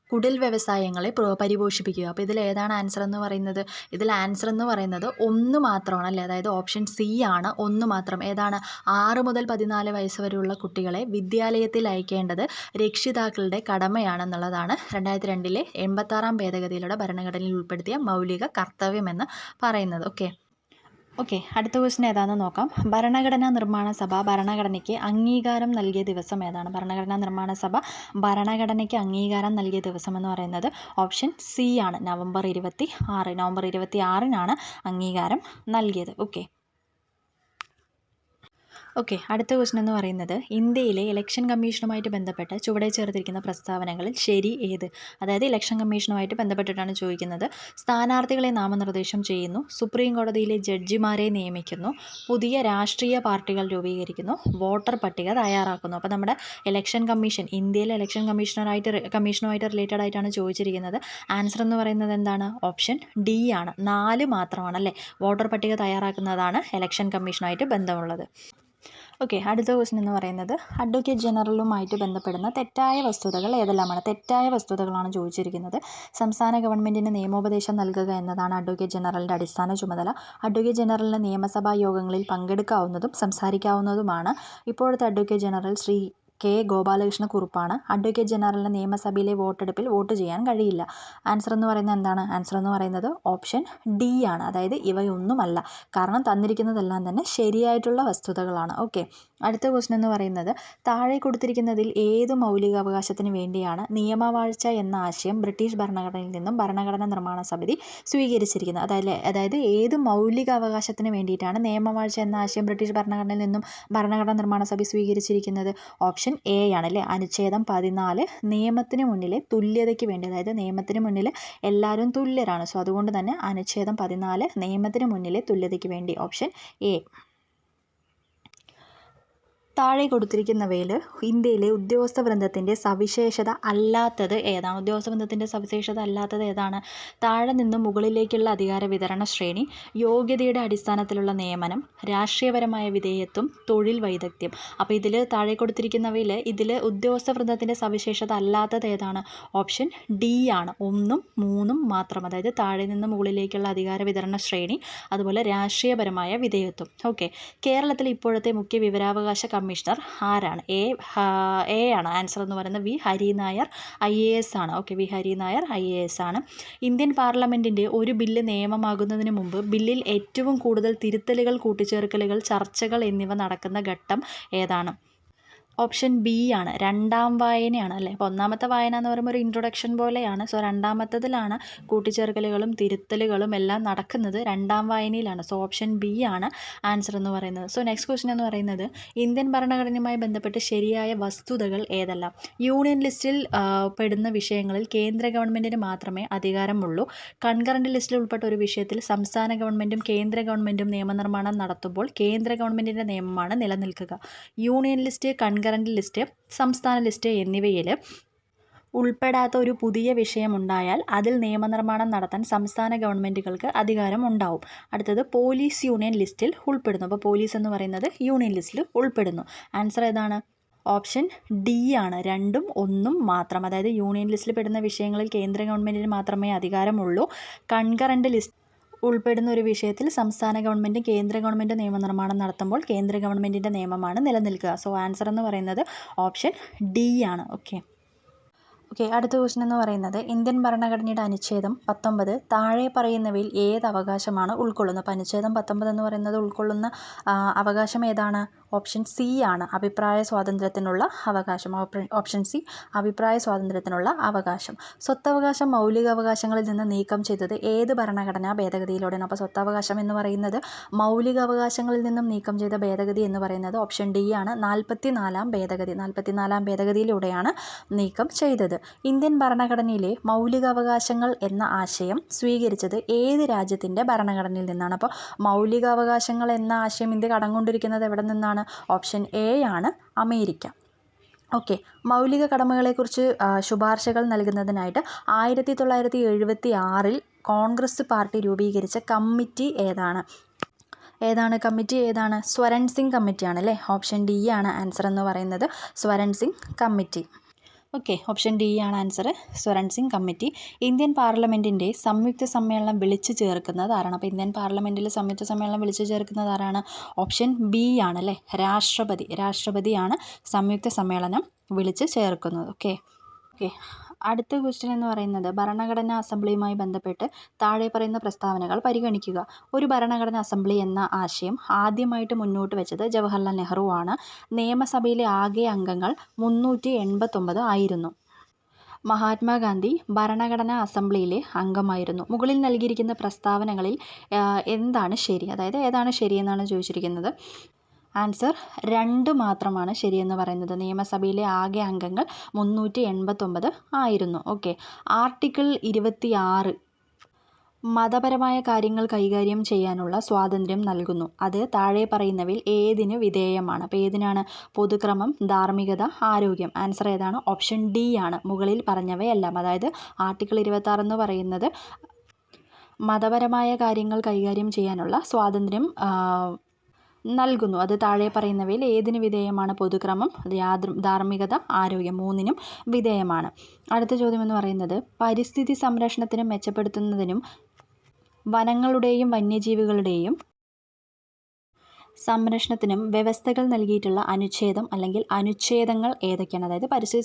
S1: കുടിൽ വ്യവസായങ്ങളെ പരിപോഷിപ്പിക്കുക. അപ്പോൾ ഇതിൽ ഏതാണ് ആൻസർ എന്ന് പറയുന്നത്? ഇതിൽ ആൻസർ എന്ന് പറയുന്നത് ഒന്ന് മാത്രമാണ് അല്ലേ, അതായത് ഓപ്ഷൻ സി ആണ്, ഒന്ന് മാത്രം. ഏതാണ്? 6 മുതൽ 14 വയസ്സ് വരെയുള്ള കുട്ടികളെ വിദ്യാലയത്തിൽ അയക്കേണ്ടത് രക്ഷിതാക്കളുടെ കടമയാണെന്നുള്ളതാണ് 2002 86 ഭേദഗതിയിലൂടെ ഭരണഘടനയിൽ ഉൾപ്പെടുത്തിയ മൗലിക കർത്തവ്യം എന്ന് പറയുന്നത്. ഓക്കെ, അടുത്ത ക്വസ്റ്റ്യൻ ഏതാണെന്ന് നോക്കാം. ഭരണഘടനാ നിർമ്മാണ സഭ ഭരണഘടനയ്ക്ക് അംഗീകാരം നൽകിയ ദിവസം ഏതാണ്? ഭരണഘടനാ നിർമ്മാണ സഭ ഭരണഘടനയ്ക്ക് അംഗീകാരം നൽകിയ ദിവസം എന്ന് പറയുന്നത് ഓപ്ഷൻ സി ആണ്, നവംബർ 26-നാണ് അംഗീകാരം നൽകിയത്. ഓക്കെ, അടുത്ത ക്വസ്റ്റ്യൻ എന്ന് പറയുന്നത് ഇന്ത്യയിലെ ഇലക്ഷൻ കമ്മീഷനുമായിട്ട് ബന്ധപ്പെട്ട് ചുവടെ ചേർത്തിരിക്കുന്ന പ്രസ്താവനകളിൽ ശരി ഏത്? അതായത് ഇലക്ഷൻ കമ്മീഷനുമായിട്ട് ബന്ധപ്പെട്ടിട്ടാണ് ചോദിക്കുന്നത്. സ്ഥാനാർത്ഥികളെ നാമനിർദ്ദേശം ചെയ്യുന്നു, സുപ്രീം കോടതിയിലെ ജഡ്ജിമാരെ നിയമിക്കുന്നു, പുതിയ രാഷ്ട്രീയ പാർട്ടികൾ രൂപീകരിക്കുന്നു, വോട്ടർ പട്ടിക തയ്യാറാക്കുന്നു. അപ്പോൾ നമ്മുടെ ഇലക്ഷൻ കമ്മീഷൻ, ഇന്ത്യയിലെ ഇലക്ഷൻ കമ്മീഷനുമായിട്ട് റിലേറ്റഡ് ആയിട്ടാണ് ചോദിച്ചിരിക്കുന്നത്. ആൻസർ എന്ന് പറയുന്നത് എന്താണ്? ഓപ്ഷൻ ഡി ആണ്, 4 മാത്രമാണല്ലേ. വോട്ടർ പട്ടിക തയ്യാറാക്കുന്നതാണ് ഇലക്ഷൻ കമ്മീഷനുമായിട്ട് ബന്ധമുള്ളത്. ഓക്കെ, അടുത്ത ക്വസ്റ്റ്യൻ എന്ന് പറയുന്നത് അഡ്വക്കേറ്റ് ജനറലുമായിട്ട് ബന്ധപ്പെടുന്ന തെറ്റായ വസ്തുതകൾ ഏതെല്ലാമാണ്? തെറ്റായ വസ്തുതകളാണ് ചോദിച്ചിരിക്കുന്നത്. സംസ്ഥാന ഗവൺമെൻറ്റിന് നിയമോപദേശം നൽകുക എന്നതാണ് അഡ്വക്കേറ്റ് ജനറലിൻ്റെ അടിസ്ഥാന ചുമതല. അഡ്വക്കേറ്റ് ജനറലിന് നിയമസഭാ യോഗങ്ങളിൽ പങ്കെടുക്കാവുന്നതും സംസാരിക്കാവുന്നതുമാണ്. ഇപ്പോഴത്തെ അഡ്വക്കേറ്റ് ജനറൽ ശ്രീ കെ ഗോപാലകൃഷ്ണക്കുറുപ്പാണ്. അഡ്വക്കേറ്റ് ജനറലിന് നിയമസഭയിലെ വോട്ടെടുപ്പിൽ വോട്ട് ചെയ്യാൻ കഴിയില്ല. ആൻസർ എന്ന് പറയുന്നത് എന്താണ്? ആൻസർ എന്ന് പറയുന്നത് ഓപ്ഷൻ ഡി ആണ്, അതായത് ഇവയൊന്നുമല്ല. കാരണം തന്നിരിക്കുന്നതെല്ലാം തന്നെ ശരിയായിട്ടുള്ള വസ്തുതകളാണ്. ഓക്കെ, അടുത്ത ക്വസ്റ്റ്യൻ എന്ന് പറയുന്നത് താഴെ കൊടുത്തിരിക്കുന്നതിൽ ഏത് മൗലികാവകാശത്തിന് വേണ്ടിയാണ് നിയമവാഴ്ച എന്ന ആശയം ബ്രിട്ടീഷ് ഭരണഘടനയിൽ നിന്നും ഭരണഘടനാ നിർമ്മാണ സമിതി സ്വീകരിച്ചിരിക്കുന്നത്? അതായത് ഏത് മൗലികാവകാശത്തിന് വേണ്ടിയിട്ടാണ് നിയമവാഴ്ച എന്ന ആശയം ബ്രിട്ടീഷ് ഭരണഘടനയിൽ നിന്നും ഭരണഘടനാ നിർമ്മാണ സഭ സ്വീകരിച്ചിരിക്കുന്നത്? ഓപ്ഷൻ എ ആണ് അല്ലേ, അനുച്ഛേദം 14 നിയമത്തിന് മുന്നിലെ തുല്യതയ്ക്ക് വേണ്ടി, അതായത് നിയമത്തിന് മുന്നിൽ എല്ലാവരും തുല്യരാണ്. സോ അതുകൊണ്ട് തന്നെ അനുച്ഛേദം 14 നിയമത്തിന് മുന്നിലെ തുല്യതയ്ക്ക് വേണ്ടി, ഓപ്ഷൻ എ. താഴെ കൊടുത്തിരിക്കുന്നവയിൽ ഇന്ത്യയിലെ ഉദ്യോഗസ്ഥ വൃന്ദത്തിൻ്റെ സവിശേഷത അല്ലാത്തത് ഏതാണ്? ഉദ്യോഗസ്ഥ വൃന്ദത്തിൻ്റെ സവിശേഷത അല്ലാത്തത് ഏതാണ്? താഴെ നിന്നും മുകളിലേക്കുള്ള അധികാര വിതരണ ശ്രേണി, യോഗ്യതയുടെ അടിസ്ഥാനത്തിലുള്ള നിയമനം, രാഷ്ട്രീയപരമായ വിധേയത്വം, തൊഴിൽ വൈദഗ്ധ്യം. അപ്പോൾ ഇതിൽ താഴെ കൊടുത്തിരിക്കുന്നവയിൽ ഇതിൽ ഉദ്യോഗസ്ഥ വൃന്ദത്തിൻ്റെ സവിശേഷത അല്ലാത്തത് ഏതാണ്? ഓപ്ഷൻ ഡി ആണ്, 1ഉം 3ഉം മാത്രം. അതായത് താഴെ നിന്ന് മുകളിലേക്കുള്ള അധികാര വിതരണ ശ്രേണി, അതുപോലെ രാഷ്ട്രീയപരമായ വിധേയത്വം. ഓക്കെ, കേരളത്തിലെ ഇപ്പോഴത്തെ മുഖ്യ വിവരാവകാശ കമ്മീഷണർ ആരാണ്? എ ആണ് ആൻസർ എന്ന് പറയുന്നത്. വി ഹരിനായർ IAS ആണ്. ഓക്കെ, വി ഹരിനായർ IAS ആണ്. ഇന്ത്യൻ പാർലമെൻറ്റിൻ്റെ ഒരു ബില്ല് നിയമമാകുന്നതിന് മുമ്പ് ബില്ലിൽ ഏറ്റവും കൂടുതൽ തിരുത്തലുകൾ, കൂട്ടിച്ചേർക്കലുകൾ, ചർച്ചകൾ എന്നിവ നടക്കുന്ന ഘട്ടം ഏതാണ്? ഓപ്ഷൻ ബി ആണ്, രണ്ടാം വായനയാണ് അല്ലേ. അപ്പോൾ ഒന്നാമത്തെ വായന എന്ന് പറയുമ്പോൾ ഒരു ഇൻട്രൊഡക്ഷൻ പോലെയാണ്. സോ രണ്ടാമത്തതിലാണ് കൂട്ടിച്ചേർക്കലുകളും തിരുത്തലുകളും എല്ലാം നടക്കുന്നത്, രണ്ടാം വായനയിലാണ്. സോ ഓപ്ഷൻ ബി ആണ് ആൻസർ എന്ന് പറയുന്നത്. സോ നെക്സ്റ്റ് ക്വസ്റ്റ്യൻ എന്ന് പറയുന്നത് ഇന്ത്യൻ ഭരണഘടനയുമായി ബന്ധപ്പെട്ട് ശരിയായ വസ്തുതകൾ ഏതെല്ലാം? യൂണിയൻ ലിസ്റ്റിൽ പെടുന്ന വിഷയങ്ങളിൽ കേന്ദ്ര ഗവൺമെൻറ്റിന് മാത്രമേ അധികാരമുള്ളൂ. കൺകറൻറ്റ് ലിസ്റ്റിൽ ഉൾപ്പെട്ട ഒരു വിഷയത്തിൽ സംസ്ഥാന ഗവൺമെൻറ്റും കേന്ദ്ര ഗവൺമെൻറ്റും നിയമനിർമ്മാണം നടത്തുമ്പോൾ കേന്ദ്ര ഗവൺമെൻറ്റിൻ്റെ നിയമമാണ് നിലനിൽക്കുക. യൂണിയൻ ലിസ്റ്റ്, കൺകറൻറ്റ് ലിസ്റ്റ്, സംസ്ഥാന ലിസ്റ്റ് എന്നിവയിൽ ഉൾപ്പെടാത്ത ഒരു പുതിയ വിഷയമുണ്ടായാൽ അതിൽ നിയമനിർമ്മാണം നടത്താൻ സംസ്ഥാന ഗവൺമെൻറ്റുകൾക്ക് അധികാരം ഉണ്ടാവും. അടുത്തത് പോലീസ് യൂണിയൻ ലിസ്റ്റിൽ ഉൾപ്പെടുന്നു. അപ്പോൾ പോലീസ് എന്ന് പറയുന്നത് യൂണിയൻ ലിസ്റ്റിൽ ഉൾപ്പെടുന്നു. ആൻസർ ഏതാണ്? ഓപ്ഷൻ ഡി ആണ്, 2ഉം 1ഉം മാത്രം. അതായത് യൂണിയൻ ലിസ്റ്റിൽ പെടുന്ന വിഷയങ്ങളിൽ കേന്ദ്ര ഗവൺമെൻറ്റിന് മാത്രമേ അധികാരമുള്ളൂ. കൺകറൻറ്റ് ലിസ്റ്റ് ഉൾപ്പെടുന്ന ഒരു വിഷയത്തിൽ സംസ്ഥാന ഗവൺമെൻറ്റും കേന്ദ്ര ഗവൺമെൻറ്റും നിയമനിർമ്മാണം നടത്തുമ്പോൾ കേന്ദ്ര ഗവൺമെൻറ്റിൻ്റെ നിയമമാണ് നിലനിൽക്കുക. സോ ആൻസർ എന്ന് പറയുന്നത് ഓപ്ഷൻ ഡി ആണ്. ഓക്കെ, അടുത്ത ക്വസ്റ്റ്യൻ എന്ന് പറയുന്നത് ഇന്ത്യൻ ഭരണഘടനയുടെ അനുച്ഛേദം 19 താഴെ പറയുന്നവയിൽ ഏത് അവകാശമാണ് ഉൾക്കൊള്ളുന്നത്? അപ്പോൾ അനുച്ഛേദം 19 എന്ന് പറയുന്നത് ഉൾക്കൊള്ളുന്ന അവകാശം ഏതാണ്? ഓപ്ഷൻ സി ആണ്, അഭിപ്രായ സ്വാതന്ത്ര്യത്തിനുള്ള അവകാശം. ഓപ്ഷൻ സി, അഭിപ്രായ സ്വാതന്ത്ര്യത്തിനുള്ള അവകാശം. സ്വത്തവകാശം മൗലികാവകാശങ്ങളിൽ നിന്ന് നീക്കം ചെയ്തത് ഏത് ഭരണഘടനാ ഭേദഗതിയിലൂടെയാണ്? അപ്പോൾ സ്വത്തവകാശം എന്ന് പറയുന്നത് മൗലികാവകാശങ്ങളിൽ നിന്നും നീക്കം ചെയ്ത ഭേദഗതി എന്ന് പറയുന്നത് ഓപ്ഷൻ ഡി ആണ്, 44-ാം ഭേദഗതി. 44-ാം ഭേദഗതിയിലൂടെയാണ് നീക്കം ചെയ്തത്. ഇന്ത്യൻ ഭരണഘടനയിലെ മൗലികാവകാശങ്ങൾ എന്ന ആശയം സ്വീകരിച്ചത് ഏത് രാജ്യത്തിൻ്റെ ഭരണഘടനയിൽ നിന്നാണ്? അപ്പോൾ മൗലികാവകാശങ്ങൾ എന്ന ആശയം ഇന്ത്യ കടം കൊണ്ടിരിക്കുന്നത് എവിടെ നിന്നാണ്? ഓപ്ഷൻ എ ആണ്, അമേരിക്ക. ഓക്കെ, മൗലിക കടമകളെക്കുറിച്ച് ശുപാർശകൾ നൽകുന്നതിനായിട്ട് 1976 കോൺഗ്രസ് പാർട്ടി രൂപീകരിച്ച കമ്മിറ്റി ഏതാണ്? കമ്മിറ്റി ഏതാണ്? സ്വരൺ സിംഗ് കമ്മിറ്റിയാണ് അല്ലേ. ഓപ്ഷൻ ഡി ആണ് ആൻസർ എന്ന് പറയുന്നത്, Swaran Singh committee. Okay, option D ആണ് answer, Swaran Singh committee. Indian പാർലമെൻറ്റിൻ്റെ സംയുക്ത സമ്മേളനം വിളിച്ചു ചേർക്കുന്നത് ആരാണ്? അപ്പോൾ ഇന്ത്യൻ പാർലമെൻറ്റിൽ സംയുക്ത സമ്മേളനം വിളിച്ചു ചേർക്കുന്നത് ആരാണ്? ഓപ്ഷൻ ബി ആണ് അല്ലേ, രാഷ്ട്രപതിയാണ് സംയുക്ത സമ്മേളനം വിളിച്ചു ചേർക്കുന്നത്. ഓക്കെ, അടുത്ത ക്വസ്റ്റ്യൻ എന്ന് പറയുന്നത് ഭരണഘടനാ അസംബ്ലിയുമായി ബന്ധപ്പെട്ട് താഴെ പറയുന്ന പ്രസ്താവനകൾ പരിഗണിക്കുക. ഒരു ഭരണഘടനാ അസംബ്ലി എന്ന ആശയം ആദ്യമായിട്ട് മുന്നോട്ട് വെച്ചത് ജവഹർലാൽ നെഹ്റു ആണ്. നിയമസഭയിലെ ആകെ അംഗങ്ങൾ 389 ആയിരുന്നു. മഹാത്മാഗാന്ധി ഭരണഘടനാ അസംബ്ലിയിലെ അംഗമായിരുന്നു. മുകളിൽ നൽകിയിരിക്കുന്ന പ്രസ്താവനകളിൽ എന്താണ് ശരി? അതായത് ഏതാണ് ശരിയെന്നാണ് ചോദിച്ചിരിക്കുന്നത്. ആൻസർ 2 മാത്രമാണ് ശരിയെന്ന് പറയുന്നത്. നിയമസഭയിലെ ആകെ അംഗങ്ങൾ 389 ആയിരുന്നു. ഓക്കെ, ആർട്ടിക്കിൾ 26 മതപരമായ കാര്യങ്ങൾ കൈകാര്യം ചെയ്യാനുള്ള സ്വാതന്ത്ര്യം നൽകുന്നു. അത് താഴെ പറയുന്നവയിൽ ഏതിന് വിധേയമാണ്? അപ്പോൾ ഏതിനാണ്? പൊതുക്രമം, ധാർമ്മികത, ആരോഗ്യം. ആൻസർ ഏതാണ്? ഓപ്ഷൻ ഡി ആണ്, മുകളിൽ പറഞ്ഞവയെല്ലാം. അതായത് ആർട്ടിക്കിൾ 26 എന്ന് പറയുന്നത് മതപരമായ കാര്യങ്ങൾ കൈകാര്യം ചെയ്യാനുള്ള സ്വാതന്ത്ര്യം നൽകുന്നു. അത് താഴെ പറയുന്നവയിൽ ഏതിന് വിധേയമാണ്? പൊതുക്രമം, ധാർമ്മികത, ആരോഗ്യം, 3നും വിധേയമാണ്. അടുത്ത ചോദ്യം എന്ന് പറയുന്നത് പരിസ്ഥിതി സംരക്ഷണത്തിനും മെച്ചപ്പെടുത്തുന്നതിനും വനങ്ങളുടെയും വന്യജീവികളുടെയും സംരക്ഷണത്തിനും വ്യവസ്ഥകൾ നൽകിയിട്ടുള്ള അനുച്ഛേദം അല്ലെങ്കിൽ അനുച്ഛേദങ്ങൾ ഏതൊക്കെയാണ്? അതായത് പരിസ്ഥിതി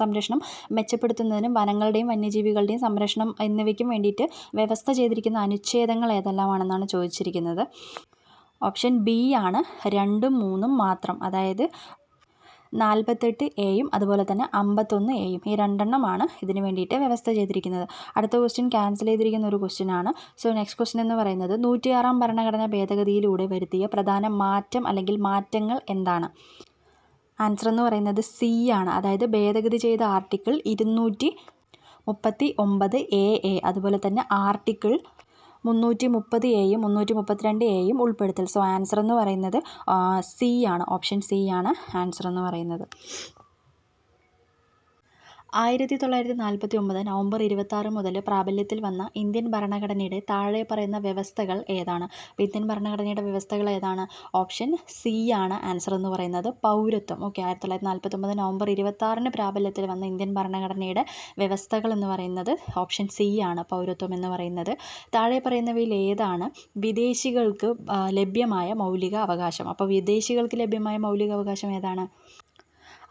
S1: സംരക്ഷണം മെച്ചപ്പെടുത്തുന്നതിനും വനങ്ങളുടെയും വന്യജീവികളുടെയും സംരക്ഷണം എന്നിവയ്ക്കും വേണ്ടിയിട്ട് വ്യവസ്ഥ ചെയ്തിരിക്കുന്ന അനുച്ഛേദങ്ങൾ ഏതെല്ലാമാണെന്നാണ് ചോദിച്ചിരിക്കുന്നത്. ഓപ്ഷൻ ബി ആണ്, 2ഉം 3ഉം മാത്രം. അതായത് 48A അതുപോലെ തന്നെ 51A ഈ 2 ഇതിന് വേണ്ടിയിട്ട് വ്യവസ്ഥ ചെയ്തിരിക്കുന്നത്. അടുത്ത ക്വസ്റ്റ്യൻ ക്യാൻസൽ ചെയ്തിരിക്കുന്ന ഒരു ക്വസ്റ്റ്യൻ ആണ്. സോ നെക്സ്റ്റ് ക്വസ്റ്റ്യൻ എന്ന് പറയുന്നത് 106-ാം ഭരണഘടനാ ഭേദഗതിയിലൂടെ വരുത്തിയ പ്രധാന മാറ്റം അല്ലെങ്കിൽ മാറ്റങ്ങൾ എന്താണ്? ആൻസർ എന്ന് പറയുന്നത് സി ആണ്. അതായത് ഭേദഗതി ചെയ്ത ആർട്ടിക്കിൾ 239A അതുപോലെ തന്നെ ആർട്ടിക്കിൾ 330A 332A ഉൾപ്പെടുത്തൽ. സോ ആൻസർ എന്ന് പറയുന്നത് സി ആണ്. ഓപ്ഷൻ സി ആണ് ആൻസർ എന്ന് പറയുന്നത്. 1949 നവംബർ 26 മുതൽ പ്രാബല്യത്തിൽ വന്ന ഇന്ത്യൻ ഭരണഘടനയുടെ താഴെ പറയുന്ന വ്യവസ്ഥകൾ ഏതാണ്? അപ്പോൾ ഇന്ത്യൻ ഭരണഘടനയുടെ വ്യവസ്ഥകൾ ഏതാണ്? ഓപ്ഷൻ സി ആണ് ആൻസർ എന്ന് പറയുന്നത്. പൗരത്വം. ഓക്കെ, 1949 നവംബർ 26 പ്രാബല്യത്തിൽ വന്ന ഇന്ത്യൻ ഭരണഘടനയുടെ വ്യവസ്ഥകൾ എന്ന് പറയുന്നത് ഓപ്ഷൻ സി ആണ്, പൗരത്വം എന്ന് പറയുന്നത്. താഴെ പറയുന്നവയിൽ ഏതാണ് വിദേശികൾക്ക് ലഭ്യമായ മൗലിക അവകാശം? അപ്പോൾ വിദേശികൾക്ക് ലഭ്യമായ മൗലിക അവകാശം ഏതാണ്?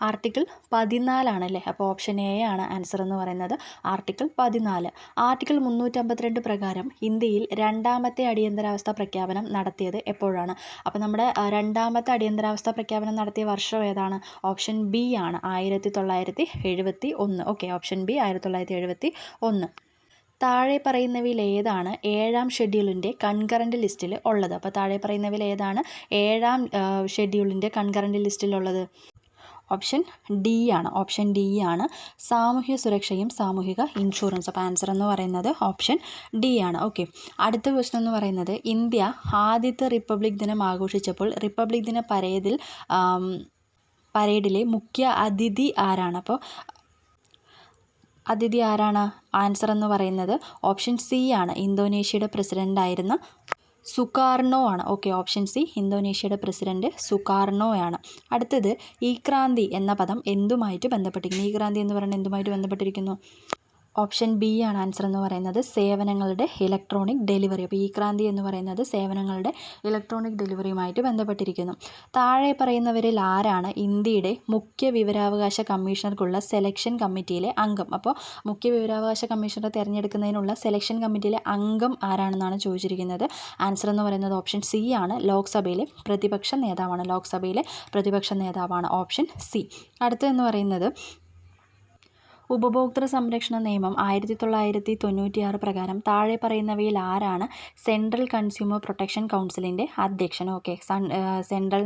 S1: ആർട്ടിക്കിൾ 14 ആണല്ലേ. അപ്പോൾ ഓപ്ഷൻ എ ആണ് ആൻസർ എന്ന് പറയുന്നത്. ആർട്ടിക്കിൾ 14. ആർട്ടിക്കിൾ 352 പ്രകാരം ഇന്ത്യയിൽ രണ്ടാമത്തെ അടിയന്തരാവസ്ഥ പ്രഖ്യാപനം നടത്തിയത് എപ്പോഴാണ്? അപ്പോൾ നമ്മുടെ രണ്ടാമത്തെ അടിയന്തരാവസ്ഥ പ്രഖ്യാപനം നടത്തിയ വർഷം ഏതാണ്? ഓപ്ഷൻ ബി ആണ്, 1971. Okay, option B 1971. താഴെ പറയുന്നവയിൽ ഏതാണ് 7ാം ഷെഡ്യൂളിൻ്റെ കൺകറൻറ്റ് ലിസ്റ്റിൽ ഉള്ളത്? അപ്പോൾ താഴെ പറയുന്നവയിൽ ഏതാണ് 7ാം ഷെഡ്യൂളിൻ്റെ കൺകറൻറ്റ് ലിസ്റ്റിലുള്ളത്? ഓപ്ഷൻ ഡി ആണ്. ഓപ്ഷൻ ഡി ആണ്, സാമൂഹ്യ സുരക്ഷയും സാമൂഹിക ഇൻഷുറൻസ്. അപ്പോൾ ആൻസർ എന്ന് പറയുന്നത് ഓപ്ഷൻ ഡി ആണ്. ഓക്കെ, അടുത്ത ക്വസ്റ്റൻ എന്ന് പറയുന്നത് ഇന്ത്യ ആദ്യത്തെ റിപ്പബ്ലിക് ദിനം ആഘോഷിച്ചപ്പോൾ റിപ്പബ്ലിക് ദിന പരേഡിലെ മുഖ്യ അതിഥി ആരാണ്? അപ്പോൾ അതിഥി ആരാണ്? ആൻസർ എന്ന് പറയുന്നത് ഓപ്ഷൻ സി ആണ്, ഇന്തോനേഷ്യയുടെ പ്രസിഡൻ്റായിരുന്ന സുകാർണോ ആണ്. ഓക്കെ, ഓപ്ഷൻ സി, ഇന്തോനേഷ്യയുടെ പ്രസിഡന്റ് സുകാർണോ ആണ്. അടുത്തത് ഈ ക്രാന്തി എന്ന പദം എന്തുമായിട്ട് ബന്ധപ്പെട്ടിരിക്കുന്നു? ഈ ക്രാന്തി എന്ന് പറയുന്നത് എന്തുമായിട്ട് ബന്ധപ്പെട്ടിരിക്കുന്നു? ഓപ്ഷൻ ബി ആണ് ആൻസർ എന്ന് പറയുന്നത്, സേവനങ്ങളുടെ ഇലക്ട്രോണിക് ഡെലിവറി. അപ്പോൾ ഈ ക്രാന്തി എന്ന് പറയുന്നത് സേവനങ്ങളുടെ ഇലക്ട്രോണിക് ഡെലിവറിയുമായിട്ട് ബന്ധപ്പെട്ടിരിക്കുന്നു. താഴെ പറയുന്നവരിൽ ആരാണ് ഇന്ത്യയുടെ മുഖ്യ വിവരാവകാശ കമ്മീഷണർക്കുള്ള സെലക്ഷൻ കമ്മിറ്റിയിലെ അംഗം? അപ്പോൾ മുഖ്യ വിവരാവകാശ കമ്മീഷണറെ തിരഞ്ഞെടുക്കുന്നതിനുള്ള സെലക്ഷൻ കമ്മിറ്റിയിലെ അംഗം ആരാണെന്നാണ് ചോദിച്ചിരിക്കുന്നത്. ആൻസർ എന്ന് പറയുന്നത് ഓപ്ഷൻ സി ആണ്, ലോക്സഭയിലെ പ്രതിപക്ഷ നേതാവാണ്. ലോക്സഭയിലെ പ്രതിപക്ഷ നേതാവാണ് ഓപ്ഷൻ സി. അടുത്തതെന്ന് പറയുന്നത് ഉപഭോക്തൃ സംരക്ഷണ നിയമം 1996 പ്രകാരം താഴെ പറയുന്നവയിൽ ആരാണ് സെൻട്രൽ കൺസ്യൂമർ പ്രൊട്ടക്ഷൻ കൗൺസിലിൻ്റെ അധ്യക്ഷൻ? ഓക്കെ,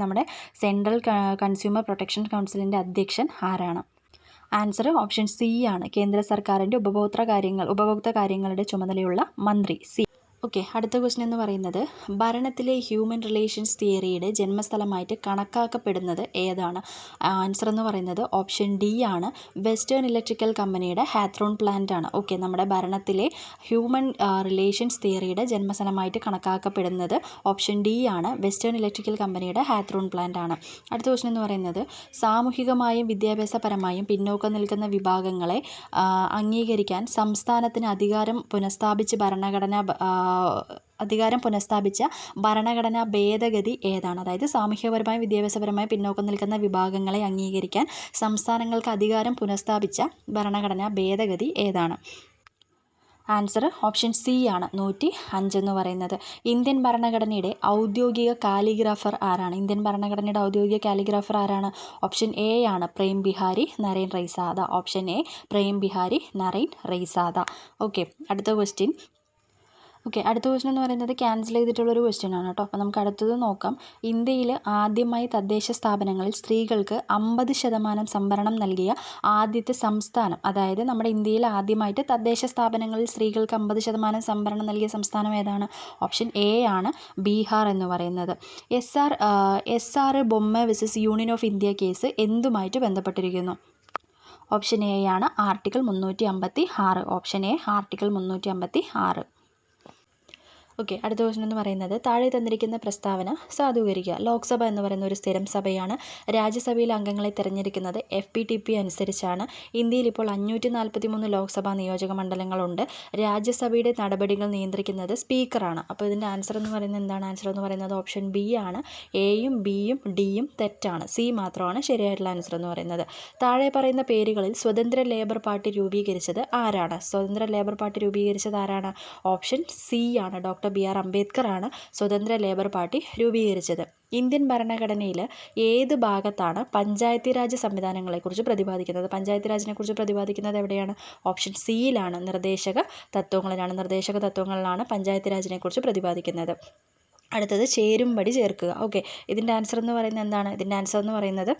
S1: നമ്മുടെ സെൻട്രൽ കൺസ്യൂമർ പ്രൊട്ടക്ഷൻ കൗൺസിലിൻ്റെ അധ്യക്ഷൻ ആരാണ്? ആൻസർ ഓപ്ഷൻ സി ആണ്, കേന്ദ്ര സർക്കാരിൻ്റെ ഉപഭോക്തൃ കാര്യങ്ങളുടെ ചുമതലയുള്ള മന്ത്രി സി. ഓക്കെ, അടുത്ത ക്വസ്റ്റ്യൻ എന്ന് പറയുന്നത് ഭരണത്തിലെ ഹ്യൂമൻ റിലേഷൻസ് തിയറിയുടെ ജന്മസ്ഥലമായിട്ട് കണക്കാക്കപ്പെടുന്നത് ഏതാണ്? ആൻസർ എന്ന് പറയുന്നത് ഓപ്ഷൻ ഡി ആണ്, വെസ്റ്റേൺ ഇലക്ട്രിക്കൽ കമ്പനിയുടെ ഹാത്രോൺ പ്ലാന്റ് ആണ്. ഓക്കെ, നമ്മുടെ ഭരണത്തിലെ ഹ്യൂമൻ റിലേഷൻസ് തിയറിയുടെ ജന്മസ്ഥലമായിട്ട് കണക്കാക്കപ്പെടുന്നത് ഓപ്ഷൻ ഡി ആണ്, വെസ്റ്റേൺ ഇലക്ട്രിക്കൽ കമ്പനിയുടെ ഹാത്രോൺ പ്ലാന്റ് ആണ്. അടുത്ത ക്വസ്റ്റ്യൻ എന്ന് പറയുന്നത് സാമൂഹികമായും വിദ്യാഭ്യാസപരമായും പിന്നോക്കം നിൽക്കുന്ന വിഭാഗങ്ങളെ അംഗീകരിക്കാൻ സംസ്ഥാനത്തിന് അധികാരം പുനഃസ്ഥാപിച്ച ഭരണഘടനാ ഭേദഗതി ഏതാണ്? അതായത് സാമൂഹ്യപരമായി വിദ്യാഭ്യാസപരമായി പിന്നോക്കം നിൽക്കുന്ന വിഭാഗങ്ങളെ അംഗീകരിക്കാൻ സംസ്ഥാനങ്ങൾക്ക് അധികാരം പുനഃസ്ഥാപിച്ച ഭരണഘടനാ ഭേദഗതി ഏതാണ്? ആൻസർ ഓപ്ഷൻ സി ആണ്, 105 എന്ന് പറയുന്നത്. ഇന്ത്യൻ ഭരണഘടനയുടെ ഔദ്യോഗിക കാലിഗ്രാഫർ ആരാണ്? ഇന്ത്യൻ ഭരണഘടനയുടെ ഔദ്യോഗിക കാലിഗ്രാഫർ ആരാണ്? ഓപ്ഷൻ എ ആണ്, Prem Behari Narain Raizada. Option A, Prem Behari Narain Raizada. Okay, അടുത്ത ക്വസ്റ്റ്യൻ എന്ന് പറയുന്നത് ക്യാൻസൽ ചെയ്തിട്ടുള്ളൊരു ക്വസ്റ്റ്യൻ ആണ് കേട്ടോ. അപ്പോൾ നമുക്ക് അടുത്തത് നോക്കാം. ഇന്ത്യയിൽ ആദ്യമായി തദ്ദേശ സ്ഥാപനങ്ങളിൽ സ്ത്രീകൾക്ക് 50% സംവരണം നൽകിയ ആദ്യത്തെ സംസ്ഥാനം, അതായത് നമ്മുടെ ഇന്ത്യയിൽ ആദ്യമായിട്ട് തദ്ദേശ സ്ഥാപനങ്ങളിൽ സ്ത്രീകൾക്ക് 50% സംവരണം നൽകിയ സംസ്ഥാനം ഏതാണ്? ഓപ്ഷൻ എ ആണ്, ബീഹാർ എന്ന് പറയുന്നത്. S R Bommai versus union of India case എന്തുമായിട്ട് ബന്ധപ്പെട്ടിരിക്കുന്നു? ഓപ്ഷൻ എ ആണ്, article 356. Option A, article 356. Okay, അടുത്ത ക്വസ്റ്റൻ എന്ന് പറയുന്നത് താഴെ തന്നിരിക്കുന്ന പ്രസ്താവന സാധൂകരിക്കുക. ലോക്സഭ എന്ന് പറയുന്ന ഒരു സ്ഥിരം സഭയാണ്. രാജ്യസഭയിലെ അംഗങ്ങളെ തിരഞ്ഞെടുക്കുന്നത് FPTP അനുസരിച്ചാണ്. ഇന്ത്യയിൽ ഇപ്പോൾ 543 ലോക്സഭാ നിയോജക മണ്ഡലങ്ങളുണ്ട്. രാജ്യസഭയുടെ നടപടികൾ നിയന്ത്രിക്കുന്നത് സ്പീക്കറാണ്. അപ്പോൾ ഇതിൻ്റെ ആൻസർ എന്ന് പറയുന്നത് എന്താണ്? ആൻസർ എന്ന് പറയുന്നത് ഓപ്ഷൻ ബി ആണ്. എയും ബിയും ഡിയും തെറ്റാണ്, സി മാത്രമാണ് ശരിയായിട്ടുള്ള ആൻസർ എന്ന് പറയുന്നത്. താഴെ പറയുന്ന പേരുകളിൽ സ്വതന്ത്ര ലേബർ പാർട്ടി രൂപീകരിച്ചത് ആരാണ്? സ്വതന്ത്ര ലേബർ പാർട്ടി രൂപീകരിച്ചത് ആരാണ്? ഓപ്ഷൻ സി ആണ്, ഡോക്ടർ BR അംബേദ്കർ ആണ് സ്വതന്ത്ര ലേബർ പാർട്ടി രൂപീകരിച്ചത്. ഇന്ത്യൻ ഭരണഘടനയിൽ ഏത് ഭാഗത്താണ് പഞ്ചായത്തി രാജ് സംവിധാനങ്ങളെക്കുറിച്ച് പ്രതിപാദിക്കുന്നത്? പഞ്ചായത്തി രാജിനെ കുറിച്ച് പ്രതിപാദിക്കുന്നത് എവിടെയാണ്? ഓപ്ഷൻ സിയിലാണ്, നിർദ്ദേശക തത്വങ്ങളിലാണ് പഞ്ചായത്തി രാജിനെ കുറിച്ച് പ്രതിപാദിക്കുന്നത്. അടുത്തത് ചേരുംപടി ചേർക്കുക. ഓക്കെ, ഇതിൻ്റെ ആൻസർ എന്ന് പറയുന്നത് എന്താണ്? ഇതിൻ്റെ ആൻസർ എന്ന് പറയുന്നത്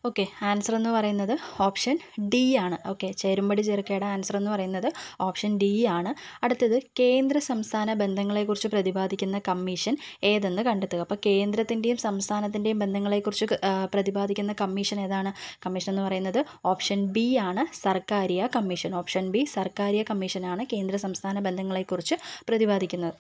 S1: ഓക്കെ, ആൻസർ എന്ന് പറയുന്നത് ഓപ്ഷൻ ഡി ആണ്. ഓക്കെ, ചേരുംപടി ചേർക്കയുടെ ആൻസർ എന്ന് പറയുന്നത് ഓപ്ഷൻ ഡി ആണ്. അടുത്തത് കേന്ദ്ര സംസ്ഥാന ബന്ധങ്ങളെക്കുറിച്ച് പ്രതിപാദിക്കുന്ന കമ്മീഷൻ ഏതെന്ന് കണ്ടെത്തുക. അപ്പോൾ കേന്ദ്രത്തിൻ്റെയും സംസ്ഥാനത്തിൻ്റെയും ബന്ധങ്ങളെക്കുറിച്ച് പ്രതിപാദിക്കുന്ന കമ്മീഷൻ ഏതാണ്? കമ്മീഷൻ എന്ന് പറയുന്നത് ഓപ്ഷൻ ബി ആണ്, Sarkaria commission. Option B Sarkaria കമ്മീഷനാണ് കേന്ദ്ര സംസ്ഥാന ബന്ധങ്ങളെക്കുറിച്ച് പ്രതിപാദിക്കുന്നത്.